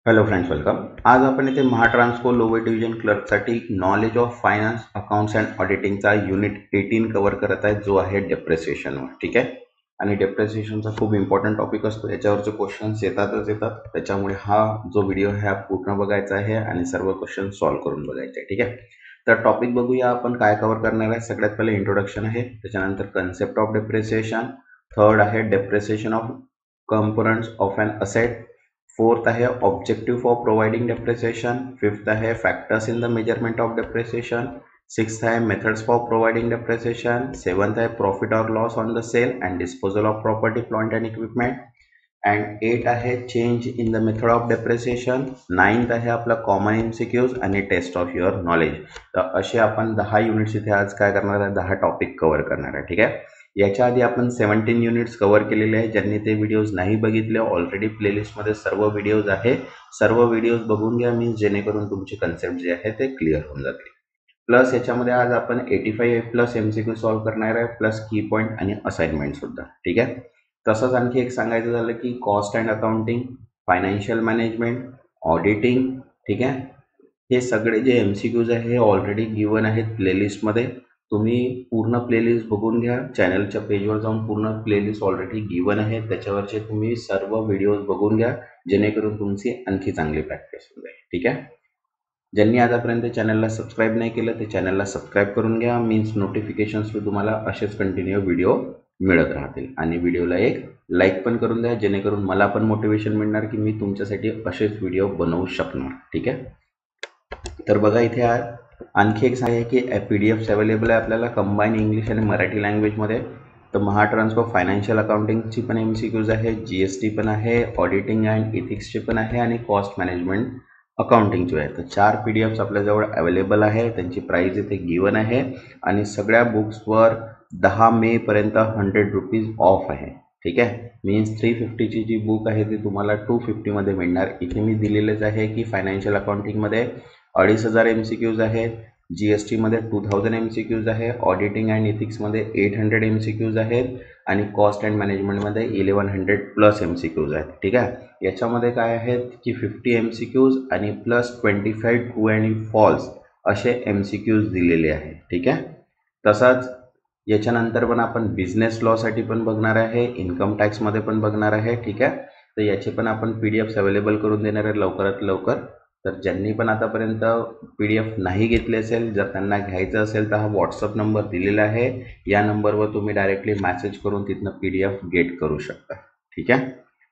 Hello friends, welcome. आज आपण इथे महाट्रान्सको लोअर डिव्हिजन क्लर्कसाठी knowledge of finance accounts and ऑडिटिंगचा युनिट 18 कव्हर करत आहे, जो आहे डेप्रिसिएशनवर. ठीक आहे. आणि डेप्रिसिएशनचा खूप इम्पॉर्टंट टॉपिक असतो, याच्यावरचे क्वेश्चन्स येतातच येतात. त्याच्यामुळे हा जो व्हिडिओ आहे हा पूर्ण बघायचा आहे आणि सर्व क्वेश्चन सॉल्व्ह करून बघायचे आहे. ठीक आहे. तर टॉपिक बघूया आपण काय कव्हर करणार आहे. सगळ्यात पहिले इंट्रोडक्शन आहे, त्याच्यानंतर कन्सेप्ट ऑफ डेप्रिसिएशन, थर्ड आहे depreciation of components of an asset, fourth आहे objective for providing depreciation, fifth आहे factors in the measurement of depreciation, sixth आहे methods for providing depreciation, seventh आहे प्रॉफिट और loss on the sale and disposal of property plant and equipment, and 8 आहे change in the method of depreciation, 9th आहे आपला common MCQs आणि test of your knowledge. तर असे आपण 10 units इथे आज काय करणार आहे, 10 टॉपिक कव्हर करणार आहे. ठीक आहे. याच्या आधी आपण 17 युनिट्स कव्हर केलेले आहे. ज्यांनी ते व्हिडिओज नाही बघितले, ऑलरेडी प्लेलिस्टमध्ये सर्व व्हिडिओज आहे. सर्व व्हिडिओज बघून घ्या, मीन्स जेणेकरून तुमचे कन्सेप्ट जे आहे ते क्लिअर होऊन जातील. प्लस याच्यामध्ये आज आपण 85 प्लस एमसीक्यू सॉल्व्ह करणार आहे, प्लस की पॉईंट आणि असाइनमेंट सुद्धा. ठीक आहे. तसंच आणखी एक सांगायचं झालं की cost and accounting, financial management, auditing, ठीक आहे, हे सगळे जे एमसीक्यूज आहे हे ऑलरेडी गिवन आहेत प्लेलिस्टमध्ये. तुम्ही पूर्ण प्लेलिस्ट बघून घ्या. चॅनलच्या पेजवर जाऊन पूर्ण प्लेलिस्ट ऑलरेडी गिवन आहे, त्याच्यावरचे तुम्ही सर्व व्हिडिओज बघून घ्या, जेणेकरून तुमची आणखी चांगली प्रॅक्टिस होईल. ठीक आहे. ज्यांनी आतापर्यंत चॅनलला सबस्क्राईब नाही केलं ते चॅनलला सबस्क्राईब करून घ्या, मीन्स नोटिफिकेशन्स तुम्हाला असेच कंटिन्यू व्हिडिओ मिळत राहतील. आणि व्हिडिओला एक लाईक पण करून द्या, जेणेकरून मला पण मोटिवेशन मिळणार की मी तुमच्यासाठी असेच व्हिडिओ बनवू शकणार. ठीक आहे. तर बघा इथे आणखी एक सांगायचं की PDF अवेलेबल आहे आपल्याला कंबाईन इंग्लिश आणि मराठी लँग्वेजमध्ये. तर महाट्रान्सको फायनान्शियल अकाउंटिंगची पण एमसीक्यूज आहे, GST पण आहे, ऑडिटिंग अँड इथिक्सचे पण आहे आणि कॉस्ट मॅनेजमेंट अकाउंटिंगचे आहे. तर 4 PDFs आपल्याजवळ अवेलेबल आहे. त्यांची प्राईस इथे गिवन आहे आणि सगळ्या बुक्सवर 10 मेपर्यंत 100 रुपीज ऑफ आहे. ठीक आहे. मीन्स 350ची जी बुक आहे ती तुम्हाला 250मध्ये मिळणार. इथे मी दिलेलेच आहे की फायनान्शियल अकाउंटिंगमध्ये 2500 एमसीक्यूज आहेत, GSTमध्ये 2000 एमसीक्यूज आहे, ऑडिटिंग अँड इथिक्समध्ये 800 एमसीक्यूज आहेत आणि कॉस्ट अँड मॅनेजमेंटमध्ये 1100 प्लस एमसीक्यूज आहेत. ठीक आहे. याच्यामध्ये काय आहेत की 50 एमसीक्यूज आणि प्लस 25 ट्रू आणि फॉल्स असे एमसीक्यूज दिलेले आहेत. ठीक आहे. तसाच याच्यानंतर पण आपण बिझनेस लॉसाठी पण बघणार आहे, इन्कम टॅक्समध्ये पण बघणार आहे. ठीक आहे. तर याचे पण आपण PDFs अवेलेबल करून देणार आहे लवकरात लवकर. तर ज्यांनी पण आतापर्यंत PDF नाही घेतले असेल, जर त्यांना घ्यायचं असेल तर हा व्हॉट्सअप नंबर दिलेला आहे. या नंबरवर तुम्ही डायरेक्टली मेसेज करून तिथनं PDF गेट करू शकता. ठीक आहे.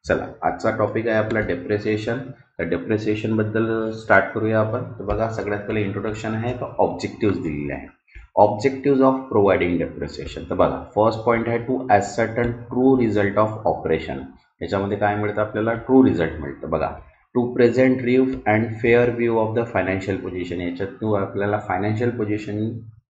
चला, आजचा टॉपिक आहे आपला डेप्रिसिएशन. तर डेप्रिसिएशनबद्दल स्टार्ट करूया आपण. तर बघा, सगळ्यात पहिले इंट्रोडक्शन आहे, तर ऑब्जेक्टिव्स दिलेले आहे. Objectives of providing depreciation. तर बघा, फर्स्ट पॉईंट आहे to ascertain true result of operation. याच्यामध्ये काय मिळतं आपल्याला, ट्रू रिझल्ट मिळतं. बघा, टू प्रेझेंट रिव्ह and fair view of the financial position. याच्यात आपल्याला फायनान्शियल पोझिशन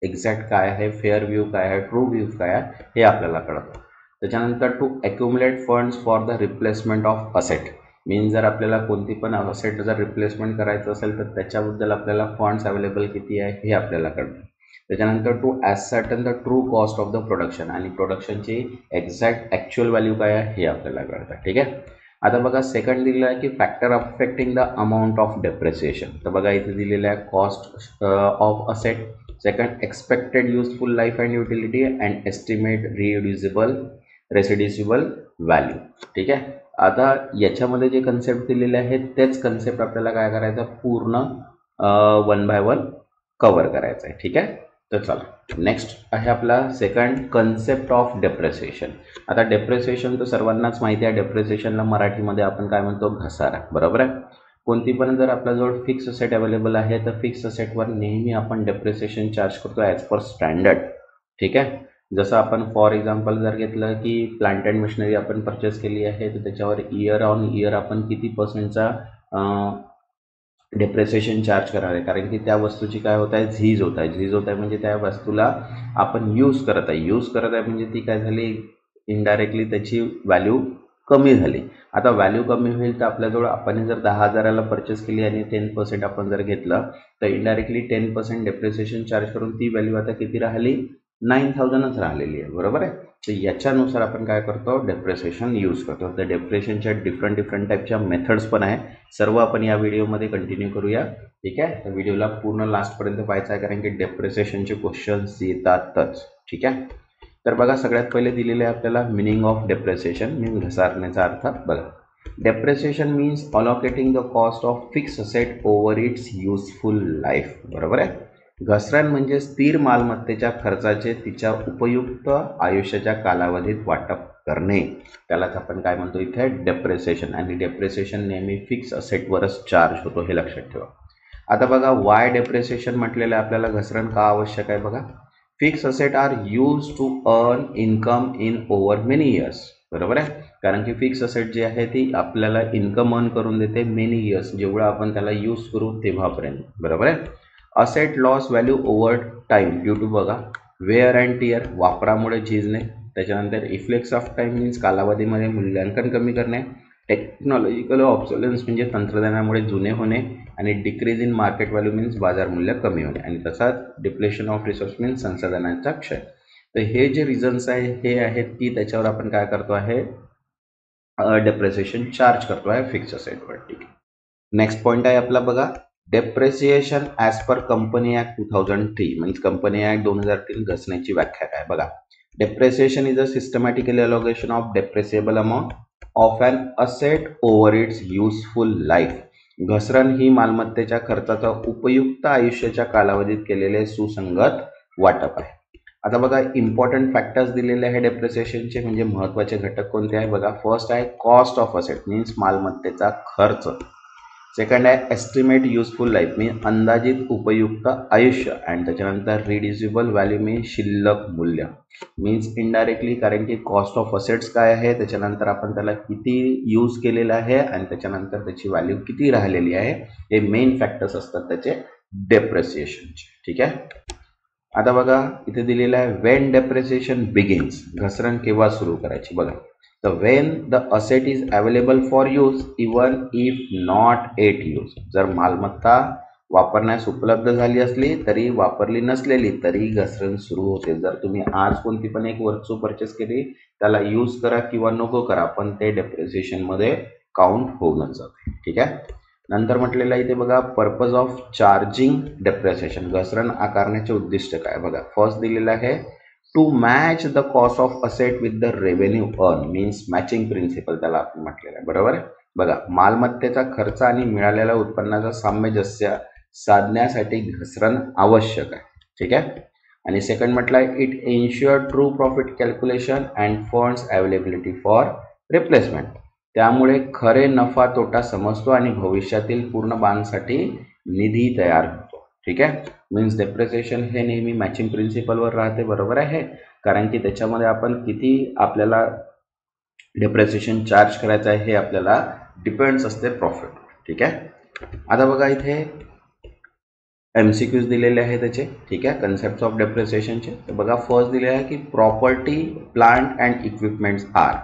एक्झॅक्ट काय आहे, फेअर व्ह्यू काय आहे, ट्रू व्ह्यू काय आहे हे आपल्याला कळतं. त्याच्यानंतर to accumulate funds for the replacement of asset. Means जर आपल्याला कोणती पण असेट जर रिप्लेसमेंट करायचं असेल तर त्याच्याबद्दल आपल्याला फंड्स अवेलेबल किती आहे हे आपल्याला कळतं. त्याच्यानंतर to ascertain the true cost of the production. आणि प्रोडक्शनची एक्झॅक्ट ॲक्च्युअल व्हॅल्यू काय आहे हे आपल्याला कळतं. ठीक आहे. आता बघा, सेकंड दिलेलं आहे की factor affecting the amount of depreciation. तर बघा, इथे दिलेलं आहे cost of asset, second expected useful life and utility and estimate residual value. ठीक आहे. आता याच्यामध्ये जे कन्सेप्ट दिलेले आहेत तेच कन्सेप्ट आपल्याला काय करायचं, पूर्ण 1 बाय 1 कव्हर करायचं आहे. ठीक आहे. तर चला, नेक्स्ट आहे आपला सेकंड कन्सेप्ट ऑफ डेप्रिसिएशन. आता डेप्रिसिएशन तर सर्वांनाच माहिती आहे. डेप्रिसिएशनला मराठीमध्ये आपण काय म्हणतो, घसारा. बरोबर आहे. कोणती पण जर आपल्याजवळ फिक्स असेट अवेलेबल आहे तर फिक्स असेटवर नेहमी आपण डेप्रिसिएशन चार्ज करतो ॲज पर स्टँडर्ड. ठीक आहे. जसं आपण फॉर एक्झाम्पल जर घेतलं की प्लांट अँड मशिनरी आपण परचेस केली आहे तर त्याच्यावर इयर ऑन इयर आपण किती पर्सेंटचा डेप्रिसिएशन चार्ज करणार आहे, कारण की त्या वस्तूची काय होत आहे, झीज होत आहे म्हणजे त्या वस्तूला आपण यूज करत आहे म्हणजे ती काय झाली, इनडायरेक्टली त्याची व्हॅल्यू कमी झाली. आता व्हॅल्यू कमी होईल तर आपल्याजवळ आपण जर 10,000ला परचेस केली आणि 10% आपण जर घेतलं तर इनडायरेक्टली 10% डेप्रिसिएशन चार्ज करून ती व्हॅल्यू आता किती राहिली, 9,000च राहिलेली आहे, बरोबर आहे. तर याच्यानुसार आपण काय करतो, डेप्रिसिएशन यूज करतो. तर डेप्रिसिएशनच्या डिफरंट टाईपच्या मेथड्स पण आहे, सर्व आपण या व्हिडिओमध्ये कंटिन्यू करूया. ठीक आहे, तर व्हिडिओला पूर्ण लास्टपर्यंत पाहायचं आहे, कारण की डेप्रिसिएशनचे क्वेश्चन्स येतातच. ठीक आहे, तर बघा सगळ्यात पहिले दिलेले आहे आपल्याला मिनिंग ऑफ डेप्रिसिएशन मीन्स घसारण्याचा अर्थ. बघा, depreciation means allocating the cost of fix asset over its useful life. बरोबर आहे. घसरण म्हणजे स्थिर मालमत्तेच्या खर्चाचे तिच्या उपयुक्त आयुष्याच्या कालावधीत वाटप करणे, त्यालाच आपण काय म्हणतो इथे डेप्रिसिएशन. आणि डेप्रिसिएशन नेहमी फिक्स असेटवरच चार्ज होतो, हे लक्षात ठेवा. आता बघा, वाय डेप्रिसिएशन म्हटलेलं आहे आपल्याला, घसरण का आवश्यक आहे. बघा, fix asset are use to earn income in over many years. बरोबर आहे, कारण की फिक्स असेट जी आहे ती आपल्याला इन्कम अर्न करून देते मेनी इयर्स, जेवढं आपण त्याला यूज करू तेव्हापर्यंत. बरोबर आहे. Asset loss value over time due to, बघा, वेअर अँड टिअर, वापरामुळे झिजणे. त्याच्यानंतर इफ्लेक्स ऑफ टाईम मीन्स कालावधीमध्ये मूल्यांकन कमी करणे. टेक्नॉलॉजिकल ऑब्सोलन्स म्हणजे तंत्रज्ञानामुळे जुने होणे. आणि decrease in market value means बाजार मूल्य कमी होणे. आणि तसाच डिप्लेशन ऑफ रिसोर्स मीन्स संसाधनांचा क्षय. तर हे जे रिझन्स आहे हे आहेत की त्याच्यावर आपण काय करतो आहे, डेप्रिसिएशन चार्ज करतो आहे फिक्स असेटवर. ठीक आहे, नेक्स्ट पॉईंट आहे आपला, बघा, depreciation as per company act 2003 means company act 2003 घसण्याची व्याख्या काय. बघा, depreciation is a systematically allocation of depreciable amount of an asset over its useful life. घसरण ही मालमत्तेच्या खर्चाचा उपयुक्त आयुष्याच्या कालावधीत केलेले सुसंगत वाटप आहे. आता बघा, इम्पॉर्टंट फॅक्टर्स दिलेले आहे डेप्रिसिएशनचे, म्हणजे महत्त्वाचे घटक कोणते आहे. बघा, फर्स्ट आहे कॉस्ट ऑफ असेट मीन्स मालमत्तेचा खर्च. सेकंड आहे एस्टिमेट युजफुल लाईफ मीन्स अंदाजित उपयुक्त आयुष्य. आणि त्याच्यानंतर रिड्युसिबल व्हॅल्यू मीन्स शिल्लक मूल्य मीन्स इनडायरेक्टली, कारण की कॉस्ट ऑफ असेट्स काय आहे, त्याच्यानंतर आपण त्याला किती यूज केलेलं आहे आणि त्याच्यानंतर त्याची व्हॅल्यू किती राहिलेली आहे, हे मेन फॅक्टर्स असतात त्याचे डेप्रिसिएशनचे. ठीक आहे, आता बघा इथे दिलेलं आहे वेन डेप्रिसिएशन बिगिन्स, घसरण केव्हा सुरू करायची. बघा, तर Wien the asset is available for use even if not at use. जर मालमत्ता वापरण्यास उपलब्ध झाली असली तरी वापरली नसलेली तरी घसरण सुरू होते. जर तुम्ही आज कोणती पण एक वस्तू परचेस केली, त्याला यूज करा किंवा नको करा, पण ते डेप्रिसिएशनमध्ये काउंट होऊनच जाते. ठीक आहे, नंतर म्हटलेलं आहे इथे बघा, पर्पज ऑफ चार्जिंग डेप्रिसिएशन, घसरण आकारण्याचे उद्दिष्ट काय. बघा, फर्स्ट दिलेलं आहे to match the cost of asset with the revenue earn means matching principle, त्याला आपण म्हटलेलं आहे. बरोबर आहे. बघा, मालमत्तेचा खर्च आणि मिळालेल्या उत्पन्नाचा सामंजस्य साधण्यासाठी घसरण आवश्यक आहे. ठीक आहे, आणि सेकंड म्हटलं आहे it insure true profit calculation and funds availability for replacement. त्यामुळे खरे नफा तोटा समजतो आणि भविष्यातील पूर्ण बांधसाठी निधी तयार होतो. ठीक आहे, मीन्स डेप्रिसिएशन हे नेहमी मॅचिंग प्रिन्सिपलवर राहते. बरोबर आहे, कारण की त्याच्यामध्ये आपण किती आपल्याला डेप्रिसिएशन चार्ज करायचं आहे हे आपल्याला डिपेंड्स असते प्रॉफिट. ठीक आहे, आता बघा इथे MCQs दिलेले आहे त्याचे. ठीक आहे, कन्सेप्ट ऑफ डेप्रिसिएशनचे. तर बघा, फर्स्ट दिले आहे की property plant and equipments are,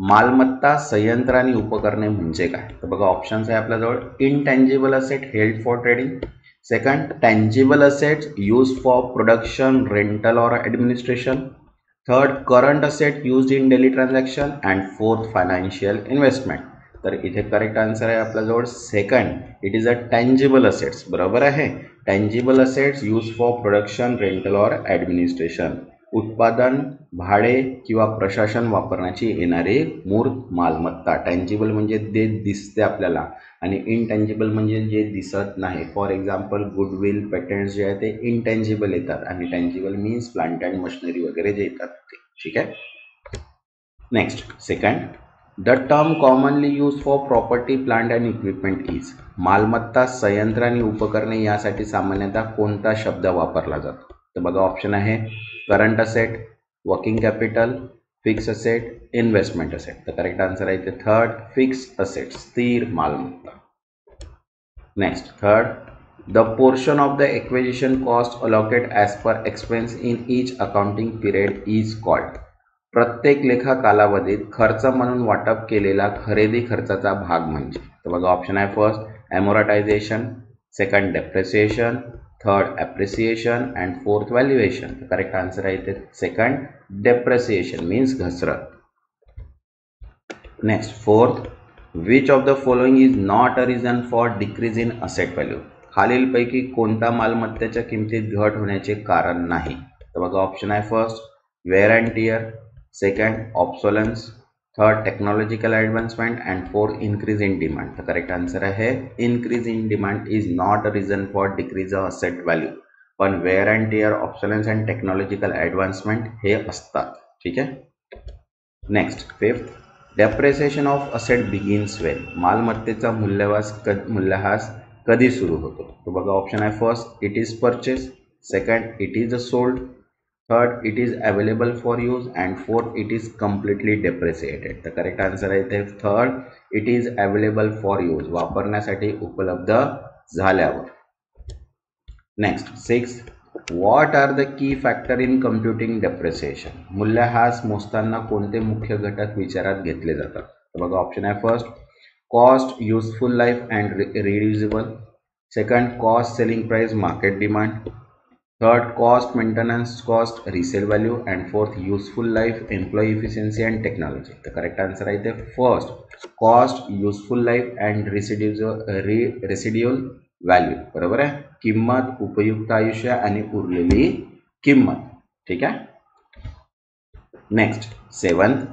मालमत्ता संयंत्र आणि उपकरणे म्हणजे काय. तर बघा, ऑप्शन्स आहे आपल्याजवळ, intangible asset held for trading. Second, tangible assets use for production, rental और administration. Third, current asset use in daily transaction. And fourth, financial investment. तर इथे करेक्ट आन्सर आहे आपल्याजवळ second, it is a tangible assets. बरोबर आहे, tangible assets use for production, rental और administration, उत्पादन, भाडे किंवा प्रशासन वापरण्याची येणारी मूर्त मालमत्ता. टँजिबल म्हणजे जे दिसते आपल्याला, आणि इनटँजिबल म्हणजे जे दिसत नाही. फॉर एक्झाम्पल, गुडविल, पेटंट्स जे आहे ते इनटँजिबल येतात, आणि tangible means plant and machinery वगैरे जे येतात ते. ठीक आहे, next second, the term commonly use for property, plant and equipment is, मालमत्ता, संयंत्र आणि उपकरणे यासाठी सामान्यतः कोणता शब्द वापरला जातो. तर बघा, ऑप्शन आहे current asset, working capital, fix asset, investment asset. तर करेक्ट आन्सर आहे इथे थर्ड, फिक्स असेट, स्थिर मालमत्ता. Next third, the portion of the acquisition cost allocate as per expense in each accounting period is called, प्रत्येक लेखा कालावधीत खर्च म्हणून वाटप केलेला खरेदी खर्चाचा भाग म्हणजे. तर बघा, ऑप्शन आहे first amortization, second depreciation, third appreciation and fourth valuation. Correct answer आहे इथे सेकंड डेप्रिसिएशन मीन्स घसरण. Next fourth, which of the following is not a reason for decrease in asset value. खालीलपैकी कोणता मालमत्तेच्या किमतीत घट होण्याचे कारण नाही. तर बघा ऑप्शन आहे first wear and tear, second obsolescence, third technological advancement and fourth increase in demand. तर करेक्ट आन्सर आहे increase in demand is not a reason for decrease a asset value, पण wear and tear, obsolescence and technological advancement हे असतात. ठीक आहे. Next fifth, depreciation of asset begins when. मालमत्तेचा मूल्यह्रास कधी सुरू होतो. तो बघा ऑप्शन आहे first it is purchase, second it is a sold, third it is available for use and fourth it is completely depreciated. तर करेक्ट आन्सर आहे इथे third it is available for use, वापरण्यासाठी उपलब्ध झाल्यावर. Next six, what are the key factor in computing depreciation. मूल्यह्रास मोजताना कोणते मुख्य घटक विचारात घेतले जातात. तर बघा ऑप्शन आहे first cost, useful life and reducible, second cost selling price market demand, third cost maintenance cost resale value and fourth useful life employee efficiency and technology. तर करेक्ट आन्सर आहे इथे first cost, useful life and residual value. बरोबर आहे. किंमत, उपयुक्त आयुष्य आणि उरलेली किंमत. ठीक आहे. Next seventh,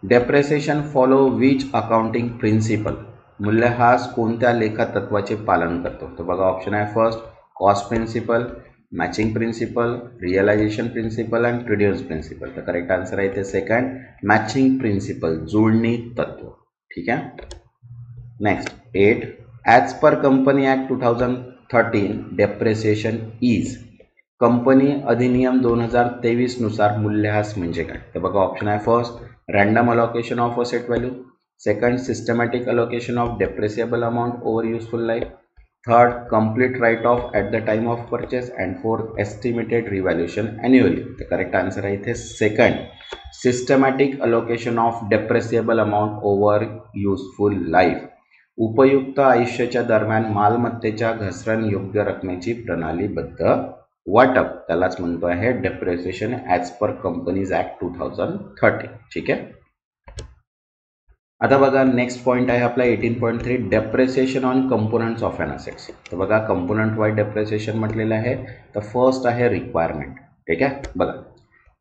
depreciation follow which accounting principle. मूल्यह्रास कोणत्या लेखा तत्वाचे पालन करतो. तर बघा ऑप्शन आहे first cost principle, matching principle, realization principle and produce principle. तर करेक्ट आन्सर आहे इथे सेकंड मॅचिंग प्रिन्सिपल, जुळणी तत्व. ठीक आहे. Next eight, as per company act 2013 depreciation is. Company अधिनियम 2023 नुसार मूल्यह्रास म्हणजे काय. तर बघा ऑप्शन आहे first random allocation of asset value, second systematic allocation of depreciable amount over useful life, third complete write off at the time of purchase and fourth estimated revaluation annually. The correct answer आहे इथे second systematic allocation of depreciable amount over useful life. उपयुक्त आयुष्याच्या दरम्यान मालमत्तेच्या घसरण योग्य रकमेची प्रणालीबद्ध वाटप, त्यालाच म्हणतो आहे डेप्रिसिएशन ॲज पर कंपनीज ॲक्ट 2013. ठीक आहे. आता बघा नेक्स्ट पॉईंट आहे आपला 18.3 depreciation on components of an assets. तर बघा कंपोनंट वाईज डेप्रिसिएशन म्हटलेलं आहे. तर फर्स्ट आहे रिक्वायरमेंट. ठीक आहे. बघा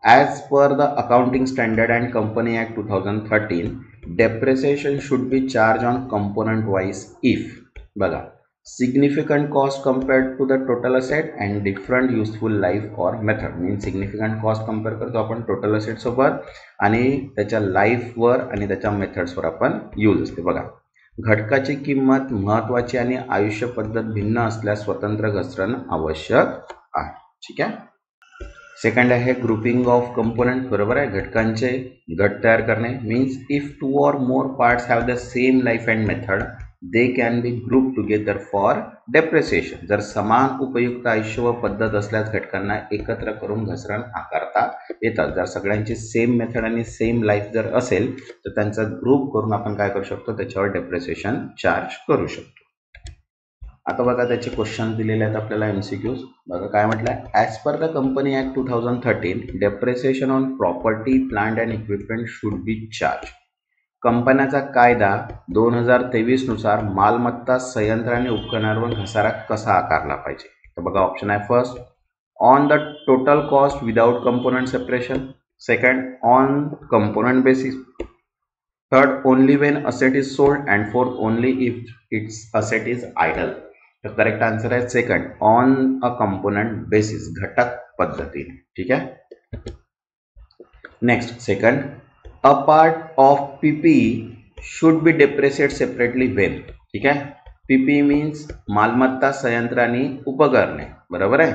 as per the accounting standard and company act 2013 depreciation should be charge on component wise if. बघा significant cost compared to the total asset and different useful life or method. Means significant cost compare करतो आपण total asset सोबत आणि त्याच्या लाईफवर आणि त्याच्या मेथड्सवर आपण use असते. बघा घटकाची किंमत महत्त्वाची आणि आयुष्य पद्धत भिन्न असल्यास स्वतंत्र घसरण आवश्यक आहे. ठीक आहे. सेकंड आहे ग्रुपिंग ऑफ कंपोनंट. बरोबर आहे. घटकांचे गट तयार करणे. Means if two or more parts have the same life and method they can be group together for depreciation. जर समान उपयुक्त आयुष्य व पद्धत असल्यास घटकांना एकत्र करून घसरण आकारता येतात. जर सगळ्यांची सेम मेथड आणि सेम लाईफ जर असेल तर त्यांचा ग्रुप करून आपण काय करू शकतो, त्याच्यावर डेप्रिसिएशन चार्ज करू शकतो. आता बघा त्याचे क्वेश्चन दिलेले आहेत आपल्याला एमसीक्यूज. बघा काय म्हटलं आहे, as per the company act 2013 depreciation on property plant and equipment should be charge. कंपन्याचा कायदा 2023 नुसार मालमत्ता, संयंत्र आणि उपकरणांवर घसारा कसा आकारला पाहिजे. तर बघा ऑप्शन आहे first on the total cost without component separation, second on component basis, third only when asset is sold and fourth only if its asset is idle. तर करेक्ट आन्सर आहे second on a component basis, घटक पद्धतीने. ठीक आहे. Next second a part of PPE should be depreciate separately when. ठीक आहे. PPE means मालमत्ता, संयंत्र आणि उपकरणे. बरोबर आहे.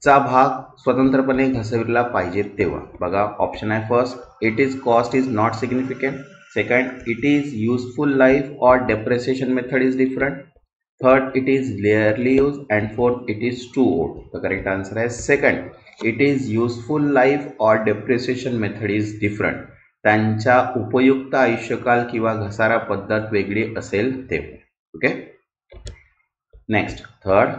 चा भाग स्वतंत्रपणे घसरला पाहिजे तेव्हा. बघा ऑप्शन आहे first it is cost is not significant, second it is useful life or depreciation method is different, third it is rarely use and fourth it is too old. तर करेक्ट आन्सर आहे second it is useful life or depreciation method is different. त्यांच्या उपयुक्त आयुष्यकाल किंवा घसारा पद्धत वेगळी असेल तेव्हा. Okay. Next third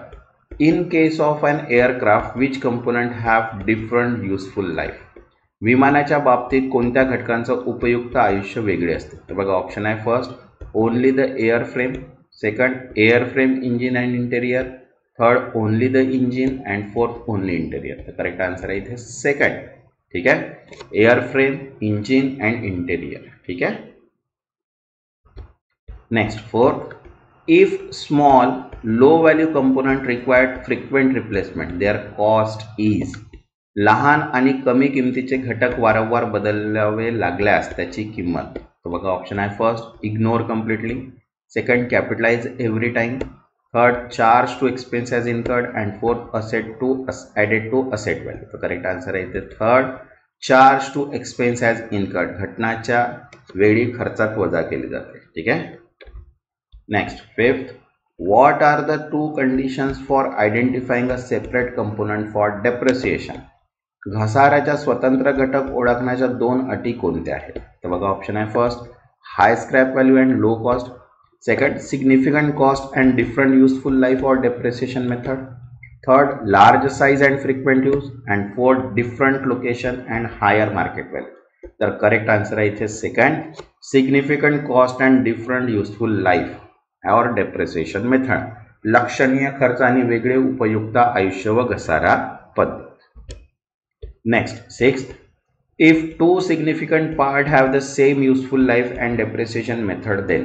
in case of an aircraft which component have different useful life. विमानाच्या बाबतीत कोणत्या घटकांचं उपयुक्त आयुष्य वेगळे असते? तर बघा ऑप्शन आहे first only the air frame, second year frame engine and interior, third only the engine and fourth only interior. तर करेक्ट आन्सर आहे इथे सेकंड. ठीक आहे, air frame, engine and interior. ठीक आहे. Next fourth, if small low value component required frequent replacement their cost is. लहान आणि कमी किमतीचे घटक वारंवार बदलावे लागल्यास त्याची किंमत. तर बघा ऑप्शन आहे first ignore completely, second capitalize every time, third charge to expense as incurred and fourth asset to added to asset value. तर करेक्ट आन्सर आहे इथे third charge to expense as incurred, घटनाच्या वेळी खर्चात वजा केली जाते. ठीक आहे. Next, fifth, what are the two conditions for identifying a separate component for depreciation? घसाऱ्याच्या स्वतंत्र घटक ओळखण्याच्या दोन अटी कोणत्या आहेत? तर बघा ऑप्शन आहे first high scrap value and low cost, second significant cost and different useful life or depreciation method, third large size and frequent use and fourth different location and higher market value. तर correct answer आहे इथे second significant cost and different useful life or depreciation method, लक्षणीय खर्च आणि वेगळे उपयुक्त आयुष्य व घसारा पद्धत. Next sixth, if two significant part have the same useful life and depreciation method then.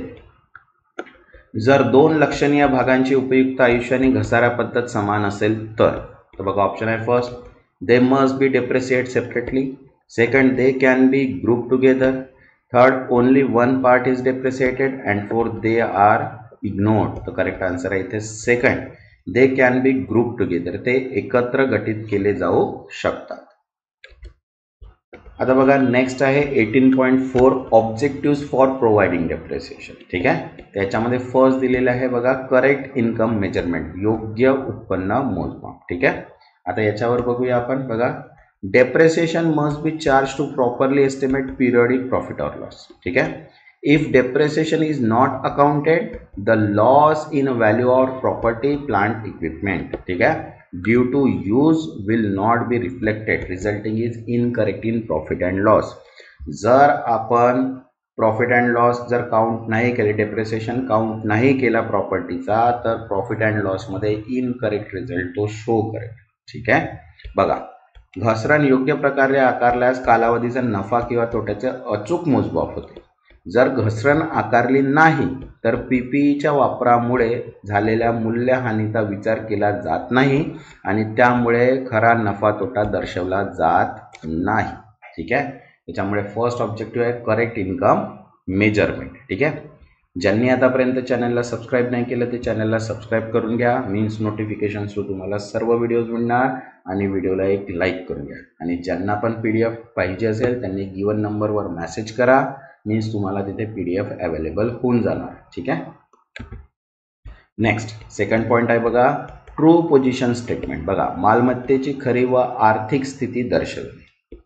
जर दोन लक्षणीय भागांची उपयुक्त आयुष्य आणि घसारा पद्धत समान असेल तर. बघा ऑप्शन आहे first they must be depreciate separately, second they can be group together, third only one part is depreciated and fourth they are ignored. तर करेक्ट आन्सर आहे इथे second they can be group together, ते एकत्र गठीत केले जाऊ शकतात. आता बघा नेक्स्ट आहे 18.4 ऑब्जेक्टिव्स फॉर प्रोव्हाइडिंग डेप्रिसिएशन. ठीक आहे, त्याच्यामध्ये फर्स्ट दिलेलं आहे बघा करेक्ट इन्कम मेजरमेंट, योग्य उत्पन्न मोजमाप. ठीक आहे, आता याच्यावर बघूया आपण. बघा depreciation must be charge to properly estimate periodic profit और लॉस. ठीक आहे, if depreciation is not accounted the loss in value of property plant equipment ठीक है due to use will not be reflected resulting is incorrect in profit and loss. जर आपण profit and loss जर count नाही केले, depreciation count नाही केला प्रॉपर्टीचा, तर प्रॉफिट अँड लॉस मध्ये इनकरेक्ट रिझल्ट तो शो करेल. ठीक आहे. बघा घसरण योग्य प्रकारे आकारल्यास कालावधीचा नफा किंवा तोट्याचे अचूक मोजमाप होते. जर घसरण आकारली नाही तर पीपीईच्या वापरामुळे झालेल्या मूल्यहानीचा विचार केला जात नाही आणि त्यामुळे खरा नफा तोटा दर्शवला जात नाही. ठीक आहे, त्याच्यामुळे फर्स्ट ऑब्जेक्टिव्ह आहे करेक्ट इन्कम मेजरमेंट. ठीक आहे, ज्यांनी आतापर्यंत चॅनलला सबस्क्राईब नाही केलं ते चॅनलला सबस्क्राईब करून घ्या, मीन्स नोटिफिकेशन थ्रू तुम्हाला सर्व व्हिडिओज मिळणार आणि व्हिडिओला एक लाईक करून घ्या. आणि ज्यांना पण PDF पाहिजे असेल त्यांनी गिवन नंबरवर मेसेज करा, मीन्स तुम्हाला तिथे PDF अवेलेबल होऊन जाणार. ठीक आहे. नेक्स्ट सेकंड पॉइंट आहे बघा ट्रू पोझिशन स्टेटमेंट. बघा मालमत्तेची खरी व आर्थिक स्थिती दर्शवणे.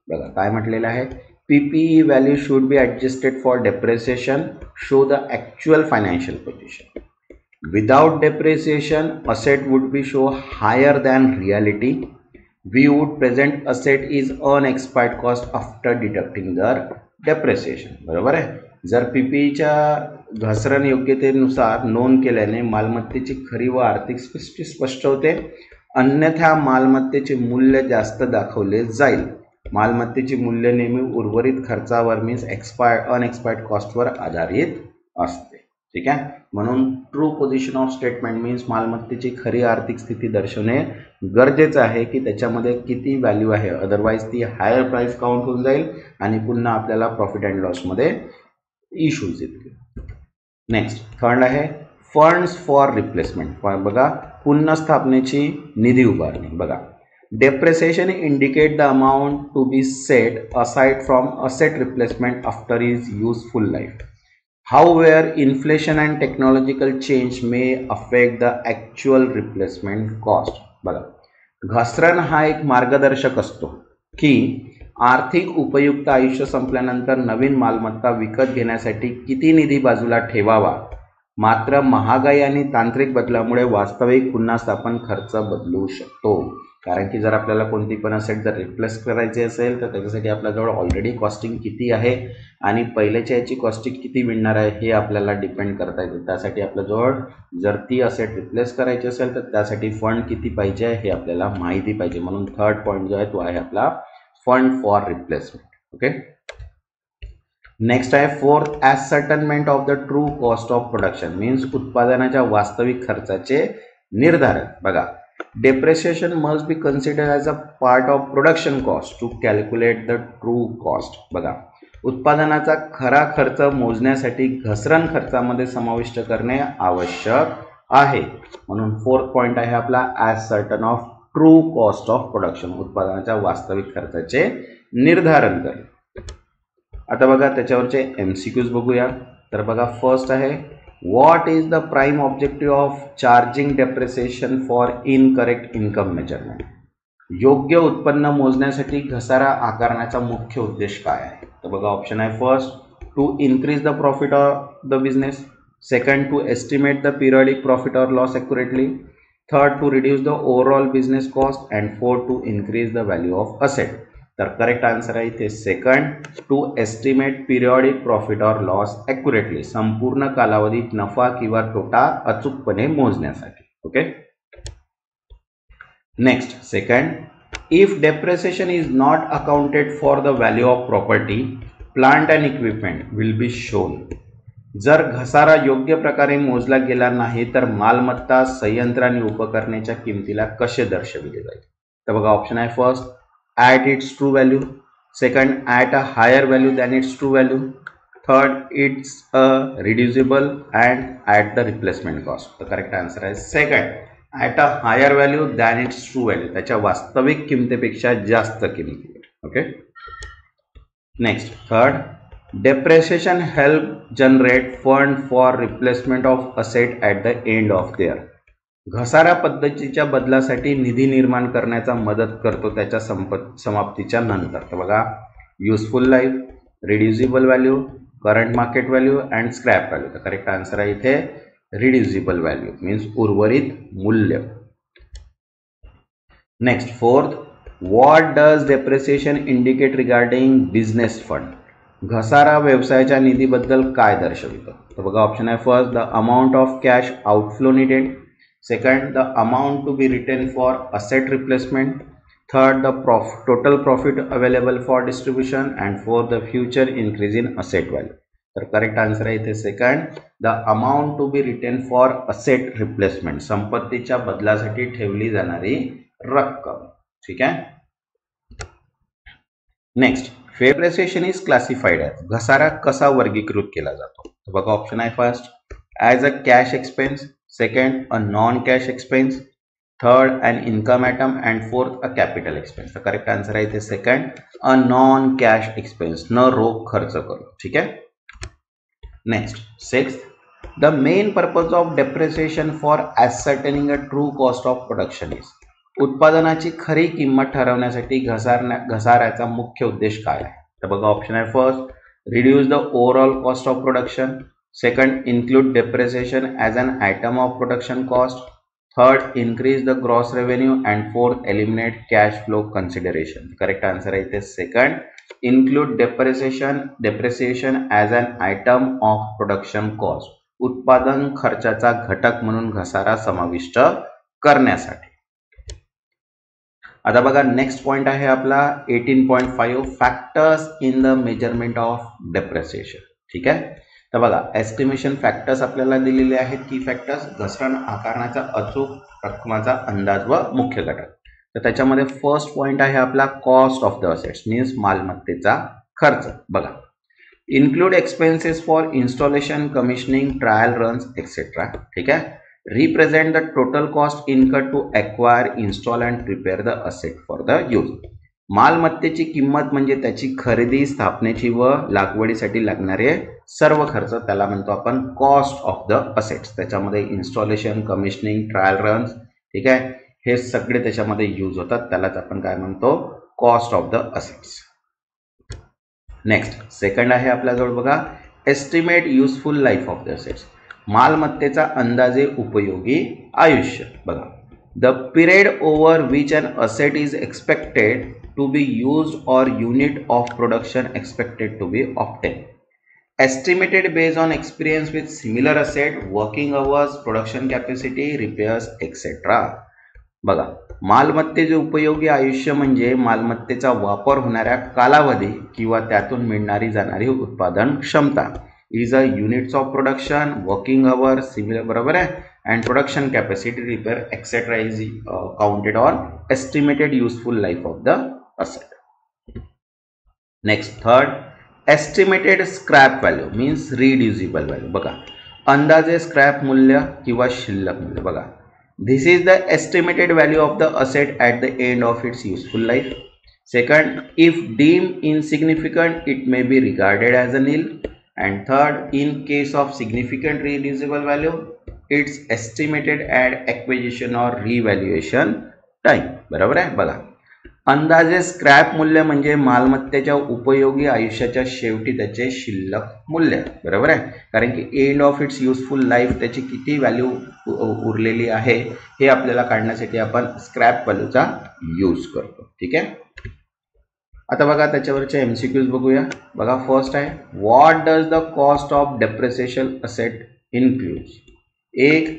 बघा काय म्हटलेलं आहे, PPE value should be adjusted for depreciation, show the actual financial position. Without depreciation asset would be show higher than reality. We would present asset is unexpired cost after deducting the depreciation. बरोबर आहे. जर पीपीईच्या घसरण योग्यतेनुसार नोंद केल्याने मालमत्तेची खरी व आर्थिक स्थिती स्पष्ट होते, अन्यथा मालमत्तेचे मूल्य जास्त दाखवले जाईल. मालमत्तेची मूल्य नेहमी उर्वरित खर्चावर मीन्स अनएक्सपायर्ड कॉस्टवर आधारित असते. ठीक आहे, म्हणून true position of statement means मालमत्तेची खरी आर्थिक स्थिती दर्शवणे गरजेचं आहे की त्याच्यामध्ये किती व्हॅल्यू आहे, अदरवाईज ती हायर प्राइस काउंट होऊन जाईल आणि पुन्हा आपल्याला प्रॉफिट अँड लॉसमध्ये इश्यूज येतील. नेक्स्ट थर्ड आहे फंड्स फॉर रिप्लेसमेंट. बघा पुनर्स्थापनेची निधी उभारणी. बघा depreciation indicate the amount to be set aside from asset replacement after is useful life. However, inflation and technological change may affect the actual replacement cost. बघा घसरण हा एक मार्गदर्शक असतो की आर्थिक उपयुक्त आयुष्य संपल्यानंतर नवीन मालमत्ता विकत घेण्यासाठी किती निधी बाजूला ठेवावा. मात्र महागाई आणि तांत्रिक बदलामुळे वास्तविक पुनर्स्थापन खर्च बदलू शकतो. कारण की जर आपल्याला कोणती पण असेट जर रिप्लेस करायची असेल तर त्याच्यासाठी आपल्याजवळ ऑलरेडी कॉस्टिंग किती आहे आणि पहिल्याच्या याची कॉस्टिंग किती मिळणार आहे हे आपल्याला डिपेंड करता येते. त्यासाठी आपल्याजवळ जर ती असेट रिप्लेस करायची असेल तर त्यासाठी फंड किती पाहिजे हे आपल्याला माहिती पाहिजे. म्हणून थर्ड पॉईंट जो आहे तो आहे आपला fund for replacement. Okay. Next आहे fourth, ascertainment of the true cost of production means उत्पादनाच्या वास्तविक खर्चाचे निर्धारण. बघा, depreciation must be considered as a part of production cost to calculate the true cost. बघा, उत्पादनाचा खरा खर्च मोजण्यासाठी घसरण खर्चामध्ये समाविष्ट करणे आवश्यक आहे. म्हणून फोर्थ पॉईंट आहे आपला ॲसर्टन of true cost of production, उत्पादनाच्या वास्तविक खर्चाचे निर्धारण करणे. आता बघा त्याच्यावरचे MCQs बघूया. तर बघा, फर्स्ट आहे what is the prime objective of charging depreciation for incorrect income measurement. योग्य उत्पन्न मोजण्यासाठी घसारा आकारण्याचा मुख्य उद्देश काय आहे. तर बघा ऑप्शन आहे first, to increase the profit of the business. Second, to estimate the periodic profit or loss accurately. Third, to reduce the overall business cost. And fourth, to increase the value of asset. तर correct answer आहे इथे second, to estimate periodic profit or loss accurately, संपूर्ण कालावधीत नफा किंवा तोटा अचूकपणे मोजण्यासाठी. Okay. Next second, if depreciation is not accounted for the value of property, plant and equipment will be shown. जर घसारा योग्य प्रकारे मोजला गेला नाही तर मालमत्ता, संयंत्र आणि उपकरणाच्या किमतीला कसे दर्शविले जाईल. तर बघा ऑप्शन आहे first, at its true value. Second, at a higher value than its true value. Third, it's a reducible and at the replacement cost. The correct answer is second, at a higher value than its true value. त्याच्या वास्तविक किमतीपेक्षा जास्त किमतीवर. Okay. Next third, depreciation help generate fund for replacement of asset at the end of their. घसारा पद्धतीच्या बदलासाठी निधी निर्माण करण्याचा मदत करतो त्याच्या समाप्तीच्या नंतर. तर बघा, useful life, reducible value, current market value and scrap value. तर करेक्ट आन्सर आहे इथे रिड्युसिबल व्हॅल्यू मीन्स उर्वरित मूल्य. Next fourth, what does depreciation indicate regarding business fund. घसारा व्यवसायाच्या निधीबद्दल काय दर्शवितो. तर बघा ऑप्शन आहे first, the amount of cash outflow needed. Second, the amount to be retained for asset replacement. Third, the total profit available for distribution. And fourth, the future increase in asset value. तर correct answer आहे इथे second, the amount to be retain for asset replacement, संपत्तीच्या बदलासाठी ठेवली जाणारी रक्कम. ठीक आहे. Next, depreciation is classified as, घसारा कसा वर्गीकृत केला जातो. तर बघा ऑप्शन आहे first, as a cash expense. Second, a non-cash expense. Third, an income item. And fourth, a capital expense. The correct answer is the second, a non-cash expense. न रोख खर्च करो. ठीक है. Next, sixth, the main purpose of depreciation for ascertaining a true cost of production is. उत्पादनाची खरी किंमत ठरवण्यासाठी घसाऱ्याचा मुख्य उद्देश काय आहे. तर बघा ऑप्शन आहे first, reduce the overall cost of production. Second, include depreciation as an item of production cost. Third, increase the gross revenue. And fourth, eliminate cash flow consideration. Correct answer is second, include depreciation as an item of production cost. उत्पादन खर्चाचा घटक म्हणून घसारा समाविष्ट करण्यासाठी. आता बघा next point आहे आपला 18.5, factors in the measurement of depreciation. ठीक आहे. तर बघा, एस्टिमेशन फॅक्टर्स आपल्याला दिलेले आहेत. की फॅक्टर्स, घसरण आकारण्याचा अचूक रकमाचा अंदाज व मुख्य घटक. तर त्याच्यामध्ये फर्स्ट पॉइंट आहे आपला cost of the assets means मालमत्तेचा खर्च. बघा, include expenses for installation, commissioning, trial runs etcetera. ठीक आहे. Represent the total cost incurred to acquire, install and prepare the asset for the use. मालमत्तेची किंमत म्हणजे त्याची खरेदी, स्थापनेची व लागवडीसाठी लागणारे सर्व खर्च, त्याला म्हणतो आपण कॉस्ट ऑफ द असेट्स. त्याच्यामध्ये इन्स्टॉलेशन, कमिशनिंग, ट्रायल रन्स, ठीक आहे, हे सगळे त्याच्यामध्ये यूज होतात. त्यालाच आपण काय म्हणतो, cost of the assets. Next second आहे आपल्याजवळ बघा, estimate useful life of the assets. मालमत्तेचा अंदाजे उपयोगी आयुष्य. बघा, the period over which an asset is expected to be used और unit of production expected to be obtain. Estimated based on experience with similar asset, working hours, production capacity, repairs, etc. बघा, मालमत्तेचे उपयोगी आयुष्य म्हणजे मालमत्तेचा वापर होणाऱ्या कालावधी किंवा त्यातून मिळणारी जाणारी उत्पादन क्षमता. Is a units of production, working hour, similar, बरोबर आहे, and production capacity, repair, etcetera is counted on estimated useful life of the asset. Next, third, estimated scrap value means reducible value. बघा, अंदाजे स्क्रॅप मूल्य किंवा शिल्लक मूल्य. बघा, this is the estimated value of the asset at the end of its useful life. Second, if deemed insignificant, it may be regarded as a nil. And third, in case of significant reducible value, it's estimated at acquisition or revaluation time. बरोबर आहे. बघा, अंदाजे scrap मूल्य म्हणजे मालमत्तेच्या उपयोगी आयुष्याच्या शेवटी त्याचे शिल्लक मूल्य. बरोबर आहे, कारण की end of its useful life त्याची किती व्हॅल्यू उरलेली आहे हे आपल्याला काढण्यासाठी आपण स्क्रॅप व्हॅल्यूचा यूज करतो. ठीक आहे. आता बघा, त्याच्यावरचे MCQs बघूया. बघा, फर्स्ट आहे, what does the cost of depreciation asset includes. एक,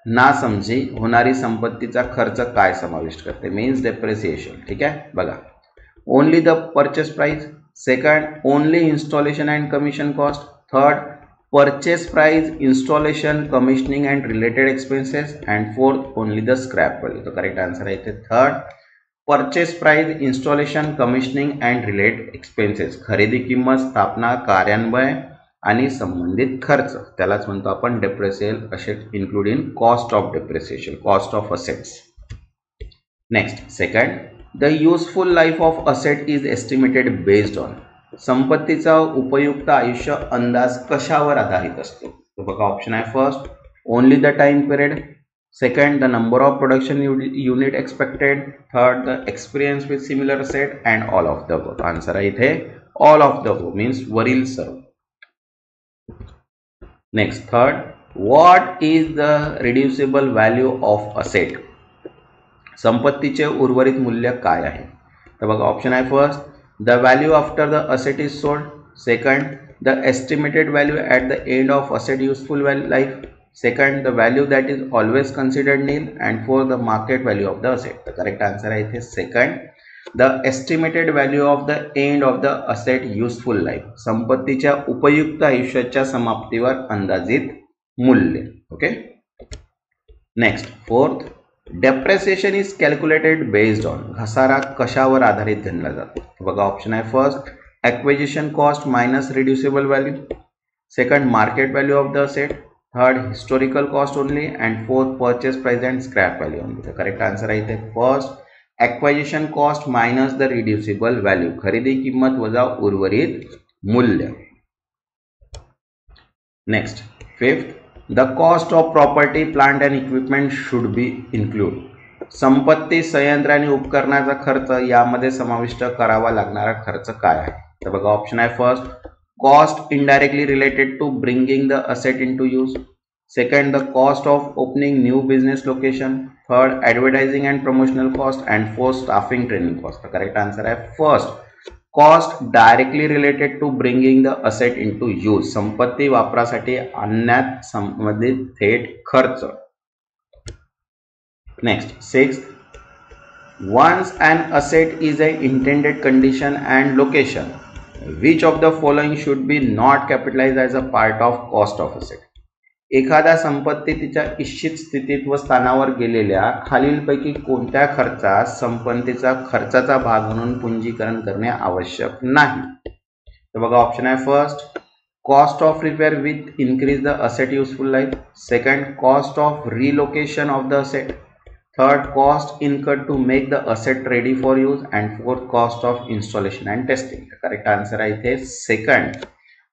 नासमजी होणारी संपत्तीचा खर्च काय समाविष्ट करते, मीन्स डेप्रिसिएशन. ठीक आहे. बघा, only the purchase price. Second, only installation and commission cost. Third, purchase price, installation, commissioning and related expenses. And fourth, only the scrap value. तर करेक्ट आन्सर आहे इथे third, purchase price, installation, commissioning and related expenses. खरेदी किंमत, स्थापना, कार्यान्वय आणि संबंधित खर्च, त्यालाच म्हणतो आपण depreciation asset include in cost of depreciation, cost of assets. Next, second, the useful life of asset is estimated based on. संपत्तीचा उपयुक्त आयुष्य अंदाज कशावर आधारित असतो. तर बघा, ऑप्शन आहे first, only the time period. Second, the number of production unit expected. Third, the experience with similar asset and all of the above. Answer आहे इथे all of the above means वरील सर्व. Next, third, what is the reducible value of asset. संपत्तीचे उर्वरित मूल्य काय आहे. तर बघा, ऑप्शन आहे first, the value after the asset is sold. Second, the estimated value at the end of asset useful life. Second, the value that is always considered nil. And fourth, the market value of the asset. तर correct answer आहे इथे second, the estimated value of the end of the asset useful life. संपत्तीच्या उपयुक्त आयुष्याच्या समाप्तीवर अंदाजित मूल्य. Okay. Next, fourth, depreciation is calculated based on. घसारा कशावर आधारित गणला जातो. बघा, ऑप्शन आहे first, acquisition cost minus reducible value. Second, market value of the asset. Third, historical cost only. And fourth, purchase price and scrap value only. तर correct answer आहे इथे first, acquisition cost minus the reducible value. खरेदी किंमत वजा उर्वरित मूल्य. Next, fifth, the cost of property, plant and equipment should be include. संपत्ती, संयंत्र आणि उपकरणाचा खर्च यामध्ये समाविष्ट करावा लागणारा खर्च काय आहे. तर बघा, ऑप्शन आहे first, cost indirectly related to bringing the asset into use. Second, the cost of opening new business location. Third, advertising and promotional cost. And fourth, staffing training cost. The correct answer is first, cost directly related to bringing the asset into use. संपत्ती वापरासाठी आणण्यात संबंधित थेट खर्च. Next, sixth, once an asset is an intended condition and location, which of the following should be not capitalized as a part of cost of asset. एखादा संपत्ती तिच्या इच्छित स्थितीत व स्थानावर गेलेल्या खालीलपैकी कोणत्या खर्चास संपत्तीचा खर्चाचा भाग म्हणून पुंजीकरण करणे आवश्यक नाही. तर बघा, ऑप्शन आहे first, cost of repair with increase the asset useful life. Second, cost of relocation of the asset. Third, cost incurred to make the asset ready for use. And fourth, cost of installation and testing. Correct answer आहे इथे second,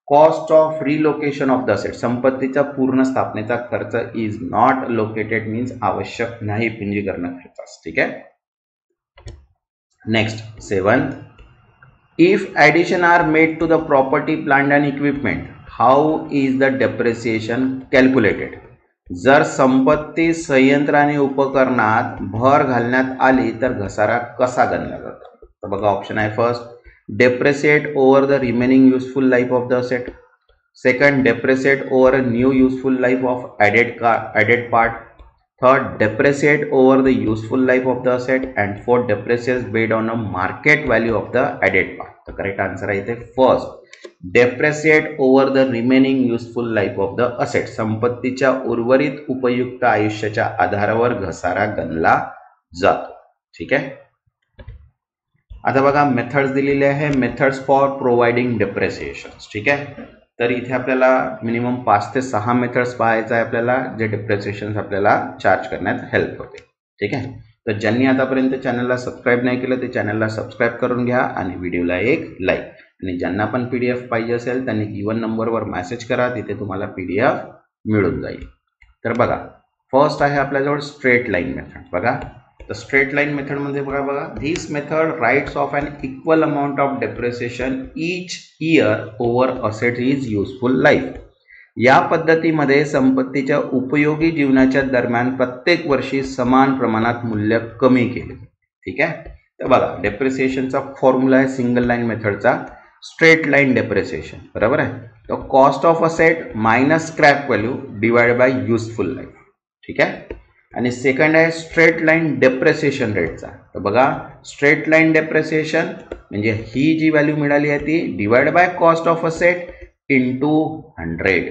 cost of relocation of the asset. संपत्तीचा पूर्ण स्थापनेचा खर्च is not located means आवश्यक नाही पुंजीकरण खर्चास. ठीक आहे. Next, seventh, if addition are made to the property, plant and equipment, how is the depreciation calculated. जर संपत्ती संयंत्र आणि उपकरणात भर घालण्यात आली तर घसारा कसा गणला जातो. तर बघा ऑप्शन आहे first, depreciate over the remaining useful life of the asset. Second, depreciate over a new useful life of added part. Third, depreciate over the useful life of the asset. And fourth, depreciates based on a market value of the added part. The correct answer आहे इथे first, depreciate over the remaining useful life of the asset. संपत्तीच्या उर्वरित उपयुक्त आयुष्याच्या आधारावर घसारा गणला जातो. ठीक आहे. आता बघा मेथड्स दिलेले आहे, मेथड्स फॉर प्रोव्हाइडिंग डेप्रिसिएशन. ठीक आहे. तर इथे आपल्याला मिनिमम 5 ते 6 मेथड्स पाहायचं आहे आपल्याला, जे डेप्रिसिएशन आपल्याला चार्ज करण्यात हेल्प होते. ठीक आहे. तर ज्यांनी आतापर्यंत चॅनलला सबस्क्राईब नाही केलं ते चॅनलला सबस्क्राईब करून घ्या आणि व्हिडिओला एक लाईक. आणि ज्यांना पण PDF पाहिजे असेल त्यांनी गिवन नंबरवर मेसेज करा, तिथे तुम्हाला PDF मिळून जाईल. तर बघा फर्स्ट आहे आपल्याजवळ स्ट्रेट लाईन मेथड. बघा तर स्ट्रेट लाईन मेथड मध्ये बघा this method writes off an equal amount of depreciation each year over asset is useful life. या पद्धतीमध्ये संपत्तीच्या उपयोगी जीवनाच्या दरम्यान प्रत्येक वर्षी समान प्रमाणात मूल्य कमी केले. ठीक आहे. तर बघा डेप्रिसिएशनचा फॉर्म्युला आहे सिंगल लाईन मेथडचा, स्ट्रेट लाईन डेप्रिसिएशन. बरोबर आहे. तर cost of asset minus scrap value divide bye useful life. ठीक आहे. आणि सेकंड आहे स्ट्रेट लाईन डेप्रिसिएशन रेटचा. तर बघा स्ट्रेट लाईन डेप्रिसिएशन म्हणजे ही जी व्हॅल्यू मिळाली आहे ती divide by cost of asset into 100.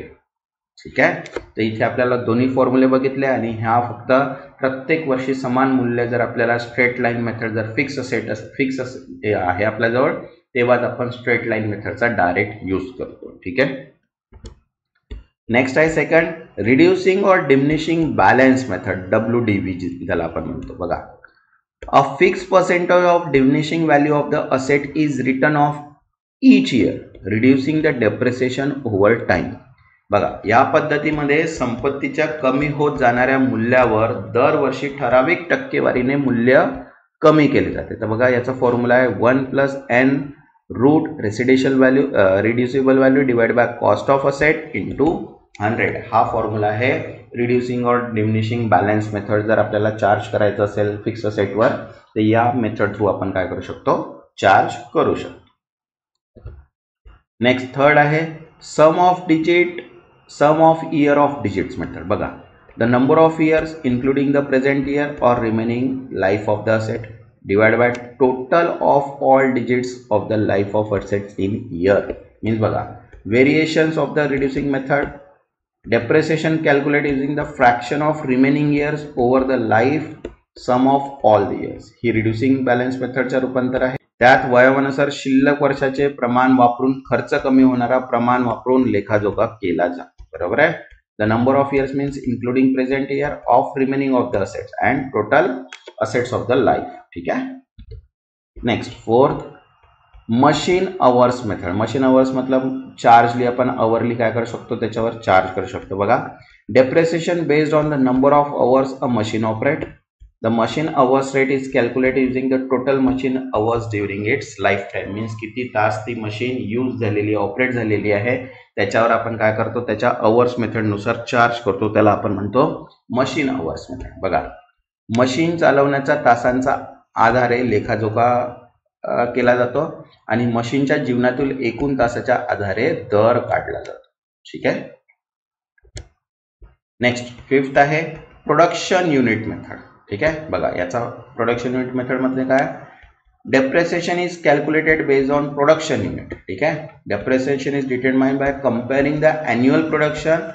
ठीक आहे. तर इथे आपल्याला दोन्ही फॉर्म्युले बघितले आणि ह्या फक्त प्रत्येक वर्षी समान मूल्य जर आपल्याला स्ट्रेट लाईन मेथड जर फिक्स आहे आपल्याजवळ तेव्हाच आपण स्ट्रेट लाईन मेथडचा डायरेक्ट यूज करतो. ठीक आहे. नेक्स्ट आहे सेकंड, रिड्युसिंग और डिमिनिशिंग बॅलन्स मेथड, WDV ज्याला आपण म्हणतो. बघा a fix percentage of diminishing value of the asset is return of each year reducing the depreciation over time. बघा या पद्धतीमध्ये संपत्तीच्या कमी होत जाणाऱ्या मूल्यावर दरवर्षी ठराविक टक्केवारीने मूल्य कमी केले जाते. तर बघा याचा फॉर्म्युला आहे 1 + n root reducible value divide by cost of asset into 100. हा फॉर्म्युला आहे रिड्युसिंग और डिमिनिशिंग बॅलन्स मेथड. जर आपल्याला चार्ज करायचं असेल फिक्स असेटवर तर या मेथड थ्रू आपण काय करू शकतो, चार्ज करू शकतो. नेक्स्ट थर्ड आहे sum of year of digits method. बघा the number of years including the present year और remaining life of the asset divide by total of all digits of the life of assets in year. Means बघा variations of the reducing method, depreciation calculate using the fraction of remaining years over the life sum of all the years. He reducing balance मेथडच्या रूपांतर आहे. त्यात वयोमानानुसार शिल्लक वर्षाचे प्रमाण वापरून खर्च कमी होणारा प्रमाण वापरून लेखाजोखा केला जातो. बरोबर आहे. The number of years means including present year of remaining of the assets and total assets of the life. ठीक आहे. Next fourth machine hours method. Machine hours मतलब चार्जली आपण अवरली काय करू शकतो त्याच्यावर चार्ज करू शकतो. बघा depreciation based on the number of hours a machine operate. The machine hours rate is calculated using the total machine hours during its life time. Means किती तास ती मशीन यूज झालेली ऑपरेट झालेली आहे त्याच्यावर आपण काय करतो त्याच्या अवर्स मेथडनुसार चार्ज करतो, त्याला आपण म्हणतो मशीन अवर्स मेथड. बघा मशीन चालवण्याचा तासांचा आधारे लेखाजोखा केला जातो आणि मशीनच्या जीवनातील एकूण तासाच्या आधारे दर काढला जातो. ठीक आहे. नेक्स्ट फिफ्थ आहे प्रोडक्शन युनिट मेथड. ठीक आहे. बघा याचा प्रोडक्शन युनिट मेथड मध्ये काय, depreciation is calculated based on production unit. ठीक आहे. Depreciation is determined by comparing the annual production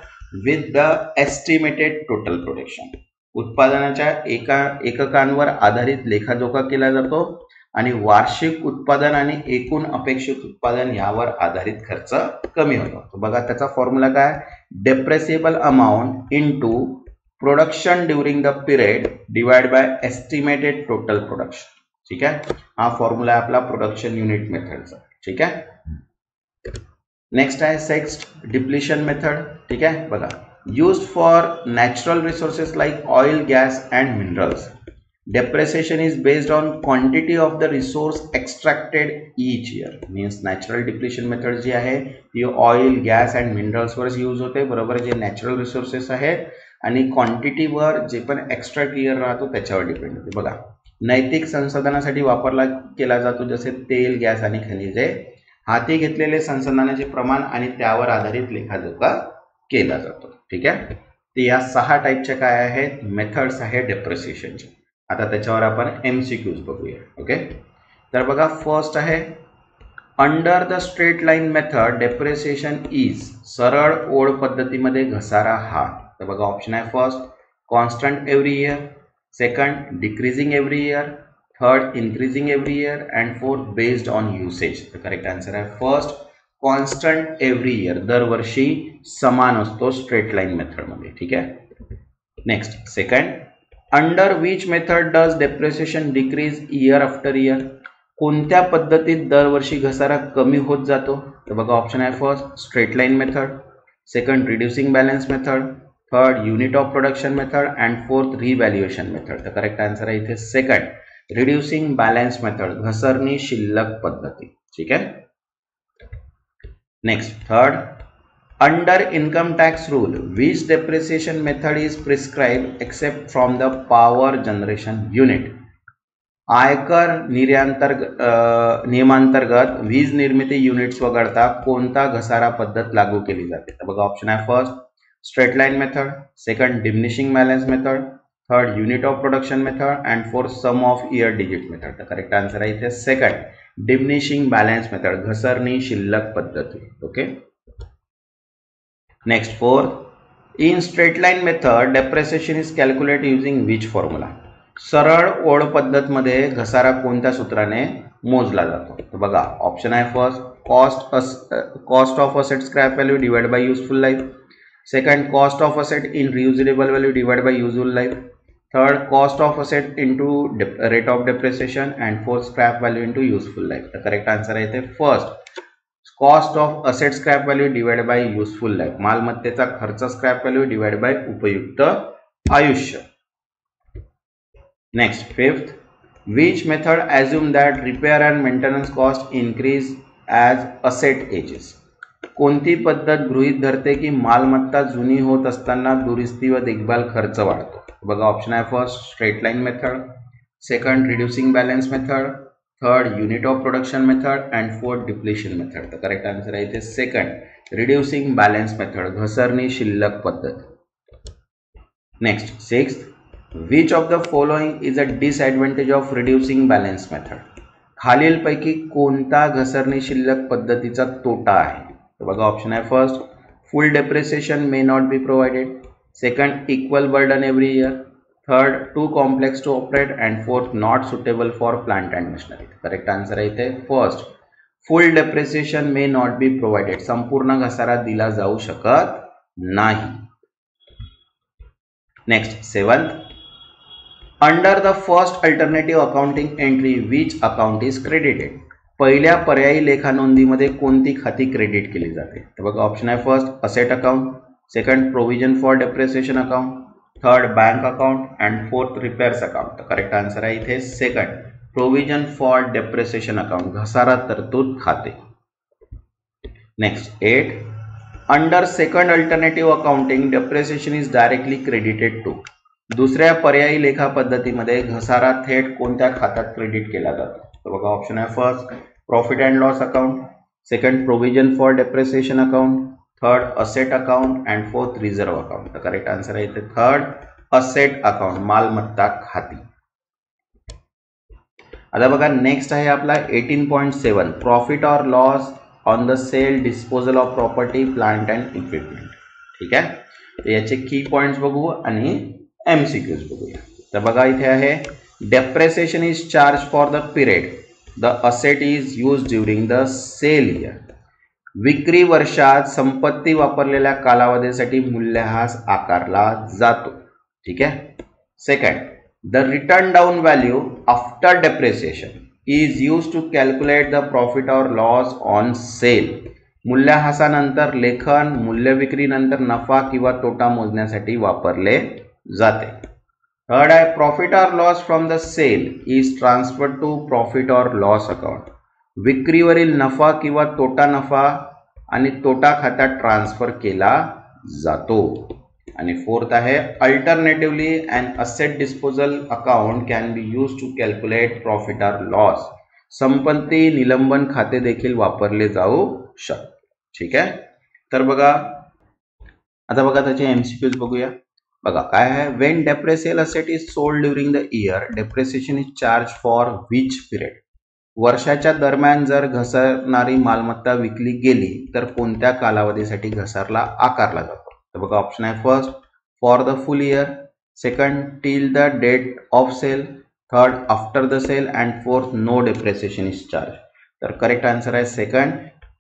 with the estimated total production. उत्पादनाच्या एककांवर आधारित लेखाजोखा केला जातो आणि वार्षिक उत्पादन आणि एकूण अपेक्षित उत्पादन यावर आधारित खर्च कमी होतो. बघा त्याचा फॉर्म्युला काय, depreciable amount into production during the period divide by estimated total production. ठीक आहे. हा फॉर्म्युला आहे आपला प्रोडक्शन युनिट मेथडचा. ठीक आहे. नेक्स्ट आहे सेक्स्ट डिप्लिशन मेथड. ठीक आहे. बघा used for natural resources like oil, gas and minerals. Depreciation is based on quantity of the resource extracted each year. Means natural depletion method जी आहे ती oil gas and minerals were use होते, बरोबर, जे natural resources आहेत, आणि क्वांटिटीवर जे पण extract year राहतो त्याच्यावर डिपेंड होते. बघा, नैतिक संसाधनासाठी वापरला केला जातो जसे तेल, गॅस आणि खनिजे. हाती घेतलेले संसाधनाचे प्रमाण आणि त्यावर आधारित लेखाजोखा केला जातो. ठीक आहे, तर या 6 टाईपच्या काय आहेत मेथड्स आहेत डेप्रिसिएशनचे. आता त्याच्यावर आपण MCQs बघूया. ओके, तर बघा, फर्स्ट आहे under the straight line method depreciation is. सरळ ओळ पद्धतीमध्ये घसारा हा. तर बघा, ऑप्शन आहे first constant every year, second decreasing every year, third increasing every year, and fourth based on usage. तर करेक्ट आन्सर आहे फर्स्ट कॉन्स्टंट एव्हरी इयर, दरवर्षी समान असतो स्ट्रेट लाईन मेथडमध्ये. ठीक आहे, next second under which method does depreciation decrease year after year. कोणत्या पद्धतीत दरवर्षी घसारा कमी होत जातो. तर बघा, ऑप्शन आहे first straight line method, second reducing balance method, third unit of production method, and fourth revaluation method. तर करेक्ट आन्सर आहे इथे सेकंड रिड्युसिंग बॅलन्स मेथड, घसरणी शिल्लक पद्धती. ठीक आहे, next third under income tax rule which depreciation method is prescribed except from the power generation unit. आयकर नियमांतर्गत वीज निर्मिती युनिट्स वगळता कोणता घसारा पद्धत लागू केली जाते. तर बघा, ऑप्शन आहे first straight line method, second diminishing balance method, third unit of production method, and fourth some of year digit method. तर करेक्ट आन्सर आहे इथे सेकंड डिमिनिशिंग बॅलन्स मेथड, घसरणी शिल्लक पद्धती. Okay, next fourth, in straight line method depreciation is calculated using which formula. सरळ ओळ पद्धत मध्ये घसारा कोणत्या सूत्राने मोजला जातो. तर बघा, ऑप्शन आहे first cost of asset scrap value divide bye useful life, second cost of asset in reusable value divide bye useful life, third cost of asset into rate of depreciation, and fourth scrap value into useful life. तर correct answer आहे इथे first cost of asset scrap value divide bye useful life, मालमत्तेचा खर्च scrap value divide bye उपयुक्त आयुष्य. Next fifth, which method assume that repair and maintenance cost increase as asset ages. कोणती पद्धत गृहीत धरते की मालमत्ता जुनी होत असताना दुरुस्ती व देखभाल खर्च वाढतो. बघा, ऑप्शन आहे first straight line method, second reducing balance method, third unit of production method, and fourth depletion method. तर करेक्ट आन्सर आहे इथे सेकंड रिड्युसिंग बॅलन्स मेथड, घसरणी शिल्लक पद्धत. Next sixth, which of the following is a disadvantage of reducing balance method. खालीलपैकी कोणता घसरणी शिल्लक पद्धतीचा तोटा आहे. तर बघा, ऑप्शन आहे first full depreciation may not be provided, second equal burden every year, third too complex to operate, and fourth not suitable for plant and machinery. Correct answer आहे इथे first full depreciation may not be provided, संपूर्ण घसारा दिला जाऊ शकत नाही. Next seventh, under the first alternative accounting entry which account is credited. पहिल्या पर्यायी लेखा नोंदीमध्ये कोणती खाती क्रेडिट केली जाते. तर बघा, ऑप्शन आहे first asset account, second provision for depreciation account, third bank account, and fourth repairs account. तर करेक्ट आन्सर आहे इथे second provision for depreciation account, घसारा तरतूद खाते. Next 8, under second alternative accounting depreciation is directly credited to. दुसऱ्या पर्यायी लेखा पद्धतीमध्ये घसारा थेट कोणत्या खात्यात क्रेडिट केला जातो. तर बघा, ऑप्शन आहे first profit and loss account, second provision for depreciation account, third asset account, and fourth reserve account. तर करेक्ट आन्सर आहे इथे थर्ड असेट अकाउंट, मालमत्ता खाती. आता बघा, नेक्स्ट आहे आपला 18.7 प्रॉफिट और loss on the sale disposal of property plant and equipment. ठीक आहे, तर याचे की पॉइंट्स बघू आणि MCQs बघूया. तर बघा, इथे आहे depreciation is charge for the period the asset is use during the sale year. विक्री वर्षात संपत्ती वापरलेल्या कालावधीसाठी मूल्यह्रास आकारला जातो. ठीक आहे, second, the written down value after depreciation is use to calculate the profit और लॉस ऑन सेल. मूल्यह्रासानंतर लेखन मूल्य विक्रीनंतर नफा किंवा तोटा मोजण्यासाठी वापरले जाते. थर्ड आहे profit or loss from the sale is transfer to profit or loss account. विक्रीवरील नफा किंवा तोटा नफा आणि तोटा खात्यात ट्रान्सफर केला जातो. आणि फोर्थ आहे alternatively an asset disposal account can be use to calculate profit or loss. संपत्ती निलंबन खाते देखील वापरले जाऊ शकते. ठीक आहे. तर बघा आता बघा त्याचे एमसीक्यूज बघूया. बघा काय आहे, when depreciable asset is sold during the year depreciation is charge for which period. वर्षाच्या दरम्यान जर घसरणारी मालमत्ता विकली गेली तर कोणत्या कालावधीसाठी घसारला आकारला जातो. तर बघा ऑप्शन आहे first for the full year, second till the date of sale, third after the sale and fourth no depreciation is charge. तर करेक्ट आन्सर आहे second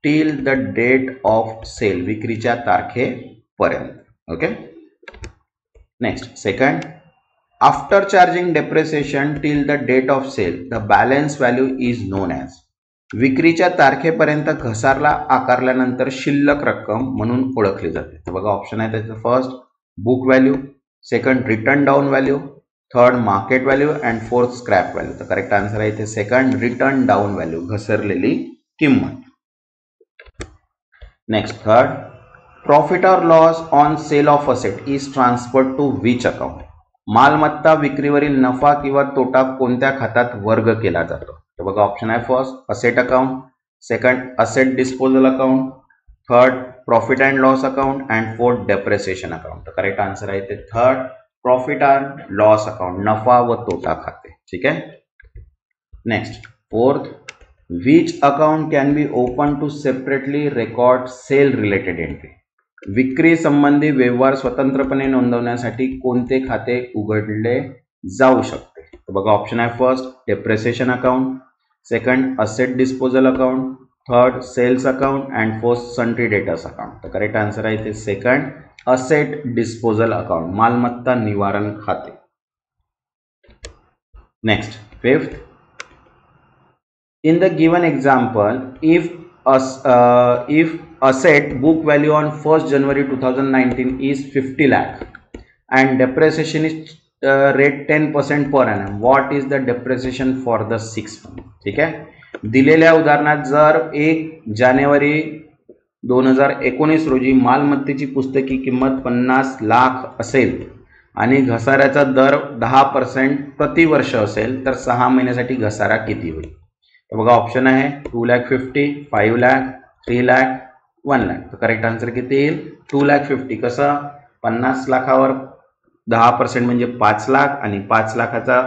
till the date of sale, विक्रीच्या तारखेपर्यंत. Okay. Next second after charging depreciation till the date of sale the balance value is known as. विक्रीच्या तारखेपर्यंत घसारला आकारल्यानंतर शिल्लक रक्कम म्हणून ओळखली जाते. तर बघा ऑप्शन आहे त्याचं first book value, second written down value, third market value and fourth scrap value. तर करेक्ट आन्सर आहे इथे सेकंड रिटर्न डाऊन व्हॅल्यू, घसरलेली किंमत. Next third profit or loss on sale of asset is transferred to which account. मालमत्ता विक्रीवरील नफा किंवा तोटा कोणत्या खात्यात वर्ग केला जातो. तर बघा ऑप्शन आहे first asset account, second asset disposal account, third profit and loss account and fourth depreciation account. तर करेक्ट आन्सर आहे ते third profit and loss account, नफा व तोटा खाते. ठीक आहे. Next fourth which account can be open to separately record sale related entry. विक्री संबंधी व्यवहार स्वतंत्रपणे नोंदवण्यासाठी कोणते खाते उघडले जाऊ शकते. तर बघा ऑप्शन आहे first depreciation account, second asset disposal account, third sales account and fourth sundry debtors account. तर करेक्ट आन्सर आहे इथे सेकंड असेट डिस्पोजल अकाउंट, मालमत्ता निवारण खाते. Next fifth in the given example if asset book value on 1st January 2019 is 50 lakh and depreciation is rate 10% per annum, what is the depreciation for the 6 month. ठीक आहे. दिलेल्या उदाहरणात जर 1 जानेवारी 2019 रोजी मालमत्तेची पुस्तकी किंमत 50 लाख असेल आणि घसाऱ्याचा दर 10% प्रतिवर्ष असेल तर 6 महिन्यासाठी घसारा किती होईल. बघा ऑप्शन आहे 2,50,000, 5,00,000, 3,00,000, 1,00,000. तर करेक्ट आन्सर किती येईल 2,50,000. कसं 50 लाखावर 10% म्हणजे 5 लाख आणि 5 लाखाचा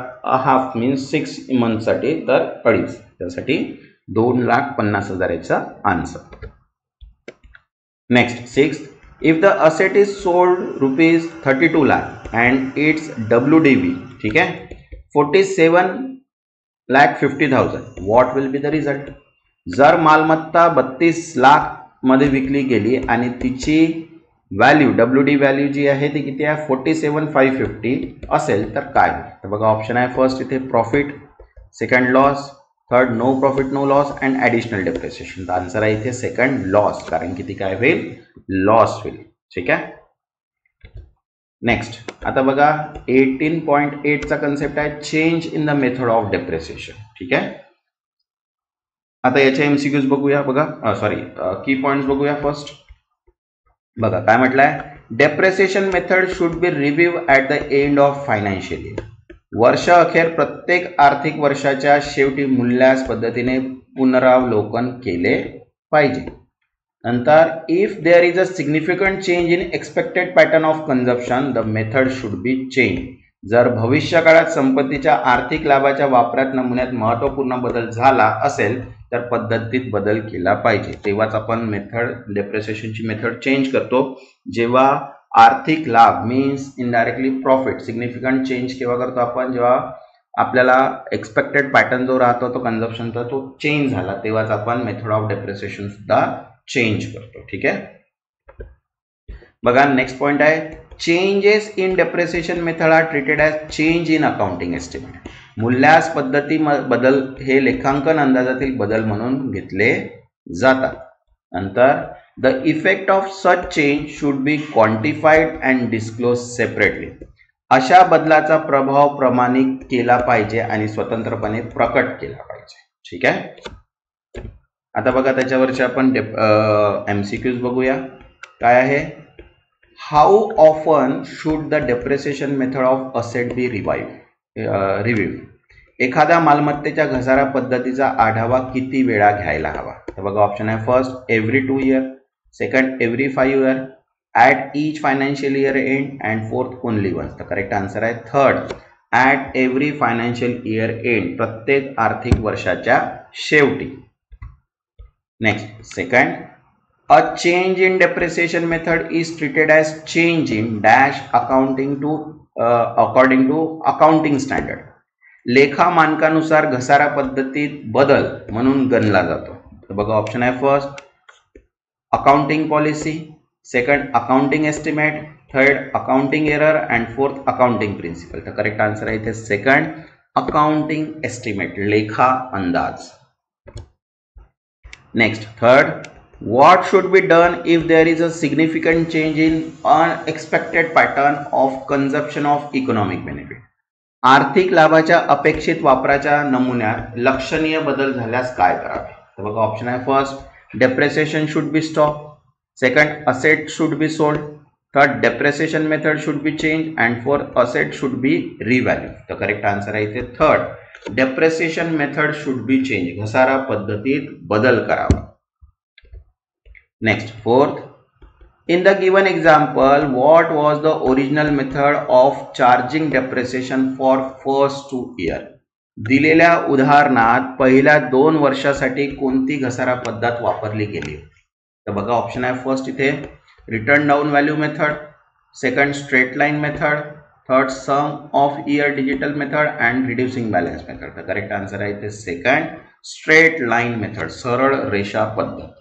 हाफ मीन्स 6 मंथसाठी तर 2.5, त्यासाठी 2,50,000 याचा answer. Next sixth if the asset is sold ₹32 lakh and it's WDV ठीक आहे 47,50,000 what will be the result. जर मालमत्ता 32 लाख मध्ये विकली गेली आणि तिची व्हॅल्यू WD व्हॅल्यू जी आहे ती किती आहे 47,550 असेल तर काय होईल. तर बघा ऑप्शन आहे फर्स्ट इथे profit, second loss, third no profit no loss and additional depreciation. तर आन्सर आहे इथे सेकंड लॉस, कारण किती काय होईल लॉस होईल. ठीक आहे. नेक्स्ट आता बघा 18.8 चा कन्सेप्ट आहे change in the method of depreciation. ठीक आहे. आता याचे एमसीक्यूज बघूया. बघा सॉरी की पॉइंट्स बघूया. फर्स्ट बघा काय म्हटलंय depreciation method should B review at the end of financial year. वर्ष अखेर प्रत्येक आर्थिक वर्षाच्या शेवटी मूल्यास पद्धतीने पुनरावलोकन केले पाहिजे. नंतर if there is a significant change in expected pattern of consumption the method should be change. जर भविष्य काळात संपत्तीच्या आर्थिक लाभाच्या वापरात नमुन्यात महत्त्वपूर्ण बदल झाला असेल तर पद्धतीत बदल केला पाहिजे. तेव्हाच आपण मेथड डेप्रिसिएशनची मेथड चेंज करतो. जेव्हा आर्थिक लाभ means indirectly profit significant change केव्हा करतो आपण जेव्हा आपल्याला एक्सपेक्टेड पॅटर्न जो राहतो तो कन्झम्पशनचा तो चेंज झाला तेव्हाच आपण मेथड ऑफ डेप्रिसिएशन सुद्धा चेंज करतो. ठीक आहे. बघा नेक्स्ट पॉइंट आहे changes in depreciation method are treated as change in accounting estimate. मूल्यास पद्धती बदल हे लेखांकन अंदाजातील बदल म्हणून घेतले जातात. नंतर the effect of such change should be quantified and disclose separately. अशा बदलाचा प्रभाव प्रमाणित केला पाहिजे आणि स्वतंत्रपणे प्रकट केला पाहिजे. ठीक आहे. आता बघा त्याच्यावरचे आपण MCQs बघूया. काय आहे? How often should the depreciation method of asset be review. एखाद्या मालमत्तेच्या घसारा पद्धतीचा आढावा किती वेळा घ्यायला हवा? तर बघा ऑप्शन आहे first every 2 year, second every 5 year, at each financial year end and fourth only once. तर करेक्ट आन्सर आहे third at every financial year end, प्रत्येक आर्थिक वर्षाच्या शेवटी. Next second, a change in depreciation method is treated as change in dash according to accounting standard. लेखा मानकानुसार घसारा पद्धतीत बदल म्हणून गणला जातो. तर बघा ऑप्शन आहे first accounting policy, second accounting estimate, third accounting error and fourth accounting principle. तर करेक्ट आन्सर आहे इथे सेकंड अकाउंटिंग एस्टिमेट, लेखा अंदाज. Next third, what should be done if there is a significant change in unexpected pattern of consumption of economic benefit? आर्थिक लाभाच्या अपेक्षित वापराच्या नमुन्यात लक्षणीय बदल झाल्यास काय करावे? तर बघा ऑप्शन आहे first depreciation should be stop, second asset should be sold, third depreciation method should be change and fourth asset should be revalue. तर करेक्ट आन्सर आहे इथे third depreciation method should be change, घसारा पद्धतीत बदल करावा. Next, fourth, in the given example, what was the original method of charging depreciation for first 2 years? दिलेल्या उदाहरणात पहिल्या 2 वर्षासाठी कोणती घसारा पद्धत वापरली गेली? तर बघा ऑप्शन आहे फर्स्ट इथे return down value method, second straight line method, third some of year digital method and reducing balance method. तर करेक्ट आन्सर आहे इथे सेकंड स्ट्रेट लाईन मेथड, सरळ रेषा पद्धत.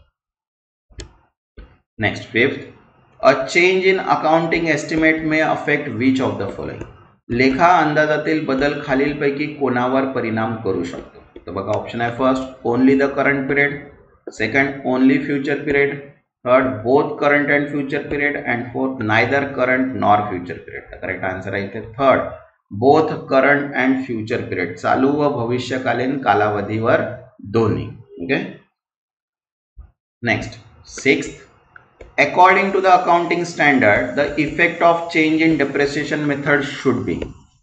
Next, fifth, a change in accounting estimate may affect which of the following? लेखा अंदाजातील बदल खालीलपैकी कोणावर परिणाम करू शकतो? तर बघा ऑप्शन आहे first only the current period, second only future period, third both current and future period and fourth neither current nor future period. तर करेक्ट आन्सर आहे इथे third both current and future period, चालू व भविष्यकालीन कालावधीवर दोन्ही. Okay. Next sixth, according to the accounting standard, the effect of change in depreciation method should be.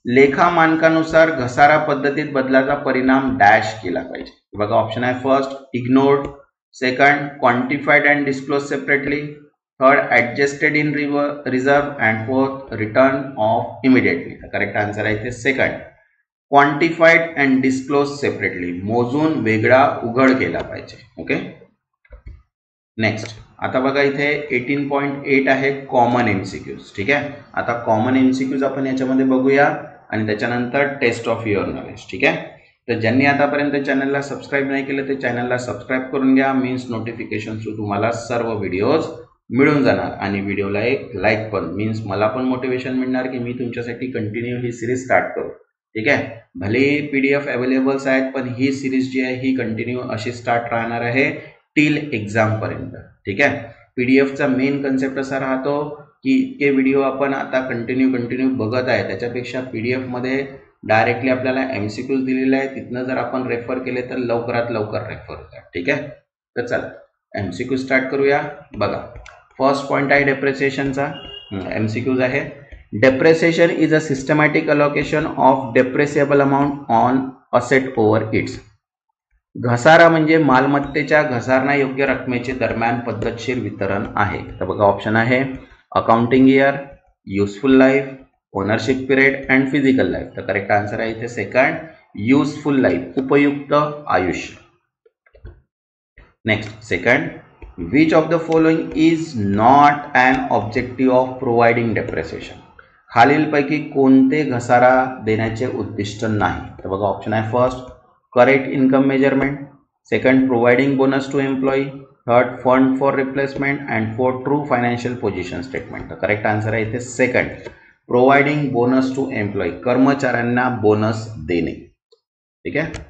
लेखा मानकानुसार घसारा पद्धतीत बदलाचा परिणाम डॅश केला पाहिजे. बघा ऑप्शन आहे first ignored, second quantified and disclose separately, third adjusted in reserve and fourth written off immediately. Correct answer आहे इथे second quantified and disclose separately, मोजून वेगळा उघड केला पाहिजे. ओके. नेक्स्ट आता बघा इथे 18.8 आहे कॉमन MCQs. ठीक आहे. आता कॉमन MCQs आपण याच्यामध्ये बघूया आणि त्याच्यानंतर टेस्ट ऑफ युअर नॉलेज. ठीक आहे. तर ज्यांनी आतापर्यंत चॅनलला सबस्क्राईब नाही केलं ते चॅनलला सबस्क्राईब करून घ्या, मीन्स नोटिफिकेशन थ्रू तुम्हाला सर्व व्हिडिओज मिळून जाणार आणि व्हिडिओला एक लाईक पण, मीन्स मला पण मोटिवेशन मिळणार की मी तुमच्यासाठी कंटिन्यू ही सिरीज स्टार्ट करू. ठीक आहे. भले PDF अवेलेबल्स आहेत पण ही सिरीज जी आहे ही कंटिन्यू अशी स्टार्ट राहणार आहे टिल एक्झाम पर्यंत. ठीक आहे. PDFचा मेन कन्सेप्ट असा राहतो की इतके व्हिडिओ आपण आता कंटिन्यू बघत आहे त्याच्यापेक्षा PDF मध्ये डायरेक्टली आपल्याला MCQs दिलेले आहे, तिथनं जर आपण रेफर केले तर लवकरात लवकर रेफर होतात. ठीक आहे. तर चला MCQ स्टार्ट करूया. बघा फर्स्ट पॉइंट आहे डेप्रिसिएशनचा. MCQs आहे depreciation is a systematic allocation of depreciable amount on asset over it's. घसारा म्हणजे मालमत्तेच्या घसारण्यायोग्य रकमेचे दरम्यान पद्धतशीर वितरण आहे. तर बघा ऑप्शन आहे accounting year, useful life, ownership period and physical life. तर करेक्ट आन्सर आहे इथे सेकंड युजफुल लाईफ, उपयुक्त आयुष्य. Next second, which of the following is not an objective of providing depreciation. खालीलपैकी कोणते घसारा देण्याचे उद्दिष्ट नाही? तर बघा ऑप्शन आहे first correct income measurement, second providing bonus to employee, third fund for replacement and fourth true financial position statement. The correct answer आहे इथे second providing bonus to employee, कर्मचाऱ्यांना बोनस देणे. ठीक आहे.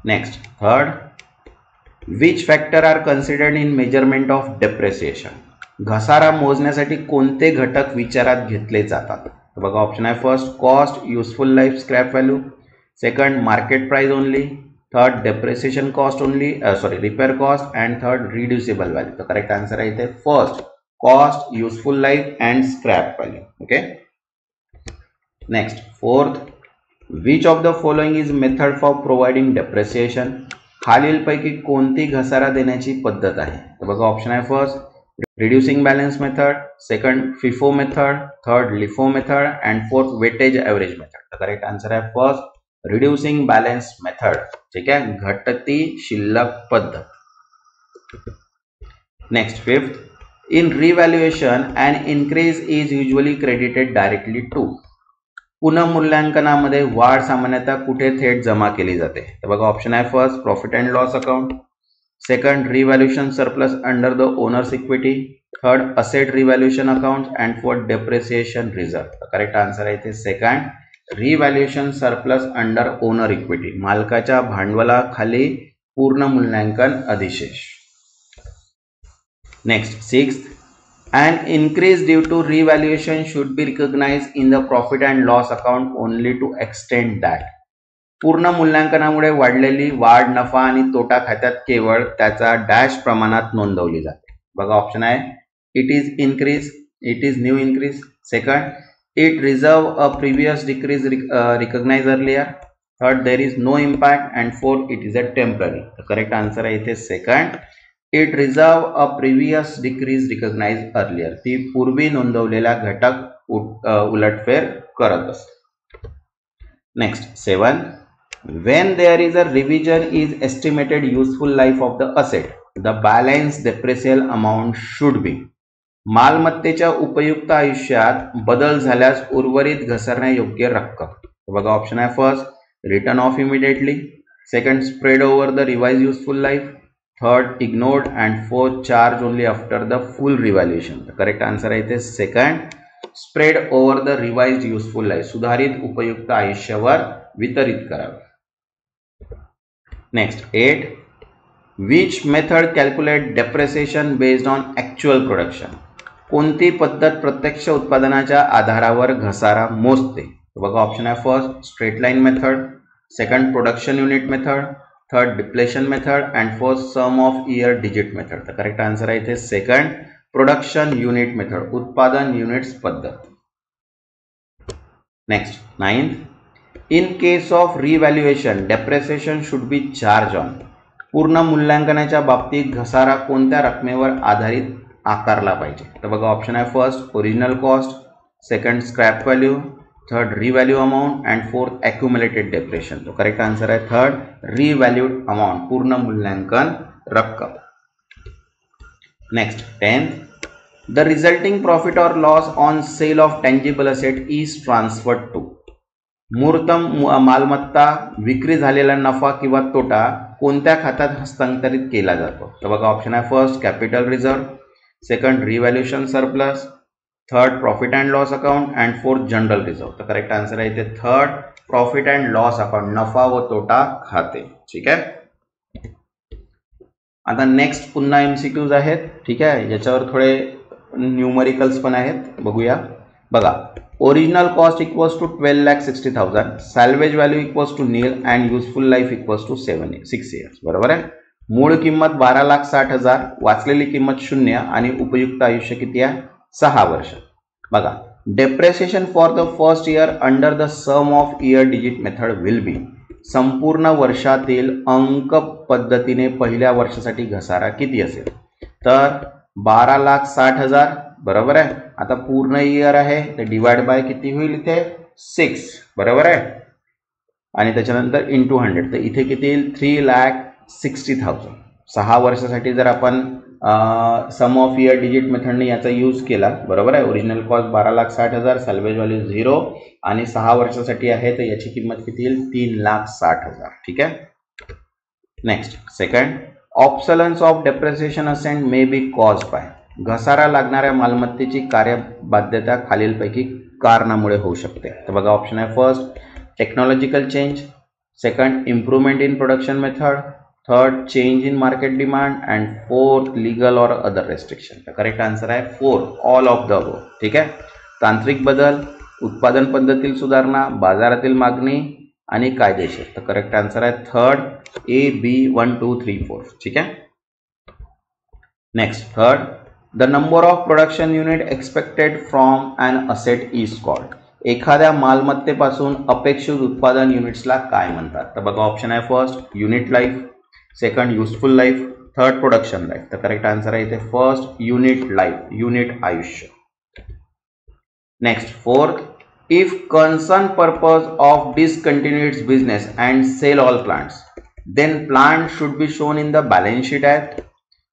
Next third, which factor are considered in measurement of depreciation. घसारा मोजण्यासाठी कोणते घटक विचारात घेतले जातात? तर बघा ऑप्शन आहे first cost useful life scrap value, second market price only, third depreciation cost only repair cost, and third reducible value. तर करेक्ट आन्सर आहे इथे first cost useful life and scrap value. Okay. Next fourth, which of the following is method for providing depreciation. खालीलपैकी कोणती घसारा देण्याची पद्धत आहे. तर बघा ऑप्शन आहे first reducing balance method, second FIFO method, third LIFO method, and fourth weightage average method. तर करेक्ट आन्सर आहे फर्स्ट रिड्युसिंग बॅलन्स मेथड. ठीक आहे, घटती शिल्लक पद्धत. Next fifth, in revaluation and increase is usually credited directly to. पुनर्मूल्यांकनामध्ये वाढ सामान्यतः कुठे थेट जमा केली जाते. तर बघा ऑप्शन आहे first profit and loss account, second revaluation surplus under the owners equity, third asset revaluation account, and fourth depreciation reserve. Correct answer आहे इथे second revaluation surplus under owner equity, मालकाच्या भांडवलाखाली पूर्ण मूल्यांकन अधिशेष. Next sixth, an increase due to revaluation should be recognized in the profit and loss account only to extent that. पूर्ण मूल्यांकनामुळे वाढलेली वाढ नफा आणि तोटा खात्यात केवळ त्याचा डॅश प्रमाणात नोंदवली जाते. बघा ऑप्शन आहे it is increase, it is new increase, second it reserve a previous decrease recognise earlier, third there is no impact, and fourth it is a temporary. Correct answer आहे इथे second it reserve a previous decrease recognise earlier. ती पूर्वी नोंदवलेला घटक उलटफेर करत असते. Next seven, when there is a revision is estimated useful life of the asset, the balance depreciable amount should be. मालमत्तेच्या उपयुक्त आयुष्यात बदल झाल्यास उर्वरित घसरण्यायोग्य रक्कम. बघा ऑप्शन आहे first return off immediately, second spread over the revise useful life, third ignored, and fourth charge only after the full revaluation. Correct answer आहे इथे second spread over the revise useful life, सुधारित उपयुक्त आयुष्यावर वितरित करावे. Next 8, which method calculate depreciation based on actual production. कोणती पद्धत प्रत्यक्ष उत्पादनाच्या आधारावर घसारा मोजते. बघा ऑप्शन आहे first straight line method, second production unit method, third depletion method, and fourth some of year digit method. तर करेक्ट आन्सर आहे इथे सेकंड प्रोडक्शन युनिट मेथड, उत्पादन युनिट्स पद्धत. Next 9th, in case of revaluation depreciation should be charge on. पूर्ण मूल्यांकनाच्या बाबतीत घसारा कोणत्या रकमेवर आधारित आकारला पाहिजे. तर बघा ऑप्शन आहे first original cost, second scrap value, third revalue amount, and fourth accumulated depreciation. तो करेक्ट आन्सर आहे थर्ड रिव्हॅल्यूड अमाऊंट, पूर्ण मूल्यांकन रक्कम. Next 10th, the resulting profit or loss on sale of tangible asset is transferred to. मूर्त मालमत्ता विक्री झालेला नफा किंवा तोटा कोणत्या खात्यात हस्तांतरित केला जातो. तर बघा ऑप्शन आहे first capital reserve, second revaluation surplus, third profit and loss account, and fourth general reserve. तर करेक्ट आन्सर आहे इथे third profit and loss account, नफा व तोटा खाते. ठीक आहे. आता नेक्स्ट पुन्हा एमसीक्यूज आहेत. ठीक आहे, याच्यावर थोडे न्यूमरिकल्स पण आहेत, बघूया. बघा original cost equals to 12,60,000, salvage value equals to nil, and useful life equals to 6 years. बरोबर आहे. मूळ किंमत 12,60,000, वाचलेली किंमत 0, आणि उपयुक्त आयुष्य किती आहे 6 वर्ष. बघा depreciation for the first year under the sum of year digit method will be. संपूर्ण वर्षातील अंक पद्धतीने पहिल्या वर्षासाठी घसारा किती असेल. तर 12,60,000. बरोबर आहे. आता पूर्ण इयर आहे तर डिवाइड बाय किती होईल इथे 6. बरोबर आहे. आणि त्याच्यानंतर इंटू 100, तर इथे किती येईल 3,60,000. 6 वर्षासाठी जर आपण सम ऑफ इयर डिजिट मेथडने याचा यूज केला. बरोबर आहे. ओरिजिनल कॉस्ट 12,60,000, सॅल्वेज व्हॅल्यू 0, आणि 6 वर्षासाठी आहे तर याची किंमत किती येईल 3,60,000. ठीक आहे. Next second, obsolescence of depreciation asset may be caused by. घसारा लागणाऱ्या मालमत्तेची कार्यबाध्यता खालीलपैकी कारणामुळे होऊ शकते. तर बघा ऑप्शन आहे first technological change, second improvement in production method, third change in market demand, and fourth legal और अदर रेस्ट्रिक्शन. तर करेक्ट आन्सर आहे 4 ऑल ऑफ द अबोव. ठीक आहे. तांत्रिक बदल, उत्पादन पद्धतीतील सुधारणा, बाजारातील मागणी आणि कायदेशीर. तर करेक्ट आन्सर आहे थर्ड ए बी 1 2 3 4. ठीक आहे. Next third, the number of production unit expected from an asset is called. एखाद्या मालमत्तेपासून अपेक्षित उत्पादन युनिट्सला काय म्हणतात? तर बघा ऑप्शन आहे first unit life, second useful life, third production life. तर करेक्ट आन्सर आहे इथे फर्स्ट युनिट लाईफ, युनिट आयुष्य. Next fourth, if concern purpose of discontinue its business and sell all plants then plant should be shown in the balance sheet at.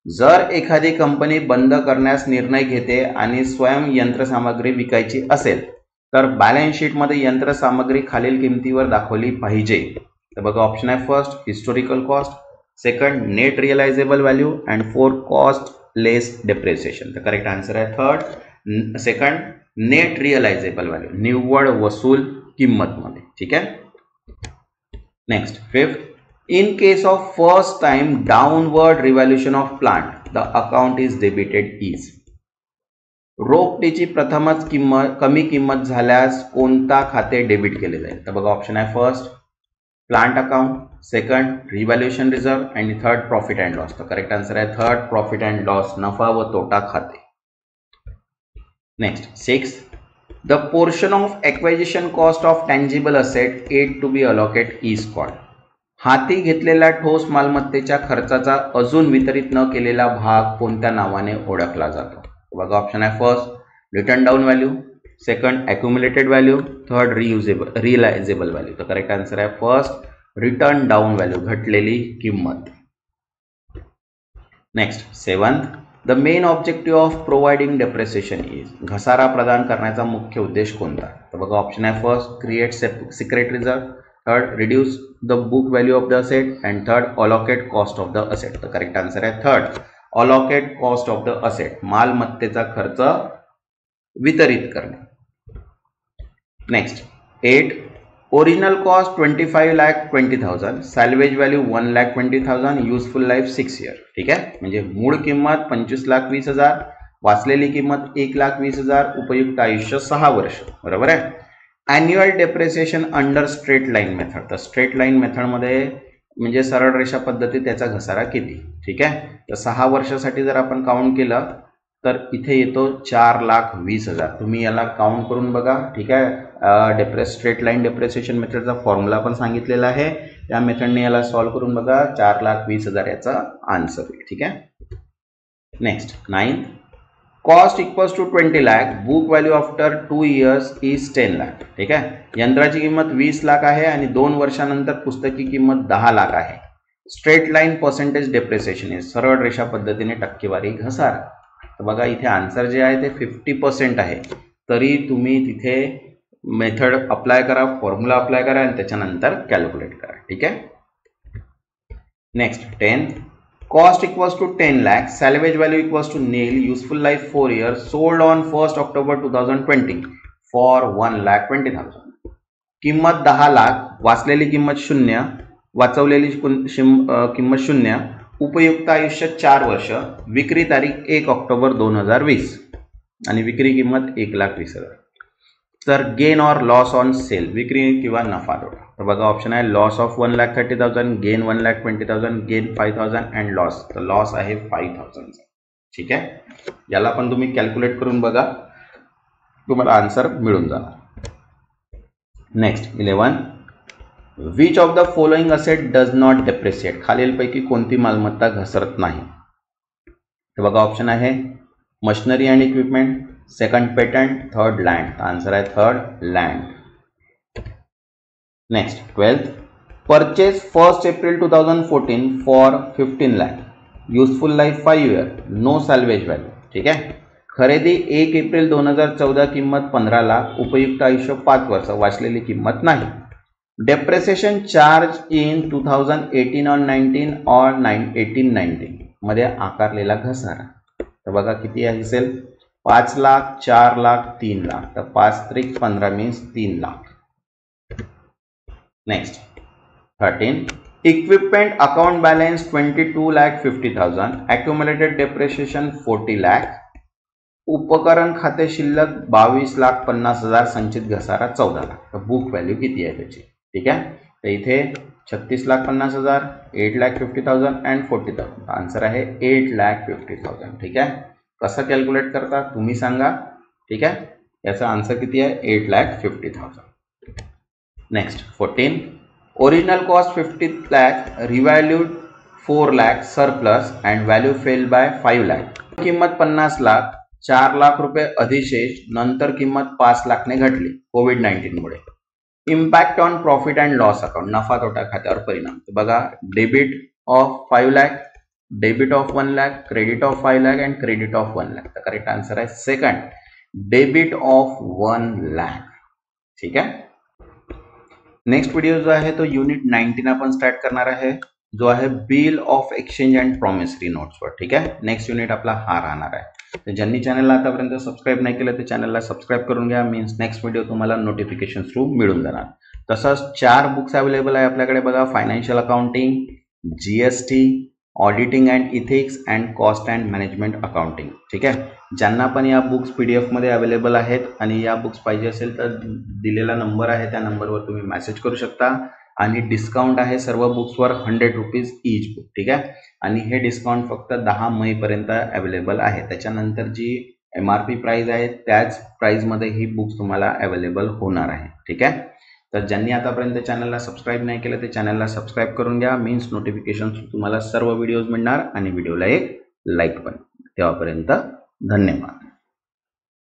जर एखादी company बंद करण्यास निर्णय घेते आणि स्वयं यंत्रसामग्री विकायची असेल तर बॅलन्स शीटमध्ये यंत्रसामग्री खालील किमतीवर दाखवली पाहिजे. तर बघा ऑप्शन आहे first historical cost, second net realisable value and fourth cost less depreciation. तर करेक्ट आन्सर आहे third second net realisable value, निव्वळ वसूल किंमतमध्ये. ठीक आहे. Next fifth, in case of first time downward revaluation of plant the account is debited is. रोकडीची प्रथमच कमी किंमत झाल्यास कोणता खाते डेबिट केले जाईल? तर बघा ऑप्शन आहे first plant account, second revaluation reserve आणि थर्ड प्रॉफिट अँड लॉस. तर करेक्ट आन्सर आहे थर्ड प्रॉफिट अँड लॉस, नफा व तोटा खाते. Next six, the portion of acquisition cost of tangible asset had to be allocate is called. हाती घेतलेल्या ठोस मालमत्तेच्या खर्चाचा अजून वितरित न केलेला भाग कोणत्या नावाने ओळखला जातो? बघा ऑप्शन आहे first written down value, second accumulated value, third realisable value. तर करेक्ट आन्सर आहे फर्स्ट रिटर्न डाऊन व्हॅल्यू, घटलेली किंमत. Next seventh, the main objective of providing depreciation is. घसारा प्रदान करण्याचा मुख्य उद्देश कोणता? तर बघा ऑप्शन आहे first create secret reserve, third reduce the book value of the asset and third allocate cost of the asset. तर करेक्ट आन्सर आहे third allocate cost of the asset, मालमत्तेचा खर्च वितरित करणे. Next 8, original cost 25,20,000, salvage value 1,20,000, useful life 6 year. ठीक आहे. म्हणजे मूळ किंमत 25,20,000, वाचलेली किंमत 1,20,000, उपयुक्त आयुष्य 6 वर्ष. बरोबर आहे. Annual depreciation under straight line method. तर स्ट्रेट लाईन मेथडमध्ये म्हणजे सरळ रेषा पद्धती त्याचा घसारा किती? ठीक आहे. तर 6 वर्षासाठी जर आपण काउंट केलं तर इथे येतो 4,20,000. तुम्ही याला काउंट करून बघा. ठीक आहे. स्ट्रेट लाईन डेप्रिसिएशन मेथडचा फॉर्म्युला पण सांगितलेला आहे. या मेथडने याला सॉल्व्ह करून बघा. 4,20,000 याचा आन्सर आहे. ठीक आहे. Next 9, cost equals to 20 lakh, book value after 2 years is 10 lakh. ठीक आहे. यंत्राची किंमत 20 लाख आहे आणि 2 वर्षानंतर पुस्तकी किंमत 10 लाख आहे. Straight line percentage depreciation is. सरळ रेषा पद्धतीने टक्केवारी घसारा. तर बघा इथे आन्सर जे आहे ते 50% आहे. तरी तुम्ही तिथे मेथड अप्लाय करा, फॉर्म्युला अप्लाय करा आणि त्याच्यानंतर कॅल्क्युलेट करा. ठीक आहे. Next 10, cost equals to 10 lakh, salvage value equals to nil, useful life 4 years, sold on 1st October 2020 for 1,20,000. किंमत 10 लाख, वाचलेली किंमत 0, वाचवलेली किंमत 0, उपयुक्त आयुष्य 4 वर्ष, विक्री तारीख 1 ऑक्टोबर 2020 आणि विक्री किंमत 1,20,000. तर gain or loss on sale, विक्री किंवा नफा तोटा. तर बघा ऑप्शन आहे loss of 1,30,000, gain 1,20,000, gain 5,000 and loss. तर लॉस आहे 5,000. ठीक आहे. याला पण तुम्ही कॅल्क्युलेट करून बघा, तुम्हाला आन्सर मिळून जाणार. Next 11, which of the following asset does not depreciate. खालीलपैकी कोणती मालमत्ता घसरत नाही? तर बघा ऑप्शन आहे machinery and equipment, second patent, third land. Answer आहे third land. Next 12, purchase 1st April 2014 for 15 lakh, useful life 5 year, no salvage value. ठीक आहे. खरेदी 1 एप्रिल 2014, किंमत 15 लाख, उपयुक्त आयुष्य 5 वर्ष, वाचलेली किंमत नाही. डेप्रिसिएशन चार्ज इन 2018 और 19 और 18-19 मध्ये आकारलेला घसारा. तर बघा किती असेल 5 लाख, 4 लाख, 3 लाख. तर 5 त्रिक 15 means 3 lakh. Next 13, equipment account balance 22,50,000, accumulated depreciation 40 lakh, उपकरण खाते शिल्लक 22,50,000, संचित घसारा 14 लाख. तर बुक व्हॅल्यू किती आहे त्याची? ठीक आहे. तर इथे 36,50,000, 8,50,000 अँड 40,000. आन्सर आहे 8,50,000. ठीक आहे. कसं कॅल्क्युलेट करता तुम्ही सांगा. ठीक आहे. याचा आन्सर किती आहे? 8,50,000. Next 14. Original cost 50 lakh, revalued 4 lakh, surplus and value fell by 5 lakh. किंमत 50 लाख, 4 लाख रुपये अधिशेष, नंतर किंमत 5 लाखने घटली कोविड-19 मुळे. Impact on profit and loss account, नफा तोटा खात्यावर परिणाम. बघा, debit of 5 lakh, debit of 1 lakh, credit of 5 lakh and credit of 1 lakh. तर करेक्ट आन्सर आहे सेकंड, डेबिट ऑफ 1 lakh. ठीक आहे. नेक्स्ट व्हिडिओ जो आहे तो युनिट 19 आपण स्टार्ट करणार आहे, जो आहे bill of exchange and promissory नोट्सवर. ठीक आहे. नेक्स्ट युनिट आपला हा राहणार आहे. तर ज्यांनी चॅनलला आतापर्यंत सबस्क्राईब नाही केलं ते चॅनलला सबस्क्राईब करून घ्या. मीन्स नेक्स्ट व्हिडिओ तुम्हाला नोटिफिकेशन थ्रू मिळून जाणार. तसंच 4 बुक्स अवेलेबल आहे आपल्याकडे. बघा, financial accounting, GST, auditing and ethics and cost and management accounting. ठीक आहे. ज्यांना पण या बुक्स PDF मध्ये अवेलेबल आहेत आणि या बुक्स पाहिजे असेल तर दिलेला नंबर आहे त्या नंबरवर तुम्ही मेसेज करू शकता. आणि डिस्काउंट आहे सर्व बुक्सवर 100 रुपीज ईच बुक. ठीक आहे. आणि हे डिस्काउंट फक्त 10 मे पर्यंत अवेलेबल आहे. त्याच्यानंतर जी MRP प्राइस आहे त्याच प्राइसमध्ये ही बुक्स तुम्हाला अवेलेबल होणार आहे. ठीक आहे. तर ज्यांनी आतापर्यंत चॅनलला सबस्क्राईब नाही केलं ते चॅनलला सबस्क्राईब करून घ्या. मीन्स नोटिफिकेशन तुम्हाला सर्व व्हिडिओज मिळणार आणि व्हिडिओला एक लाईक पण. तेव्हापर्यंत धन्यवाद.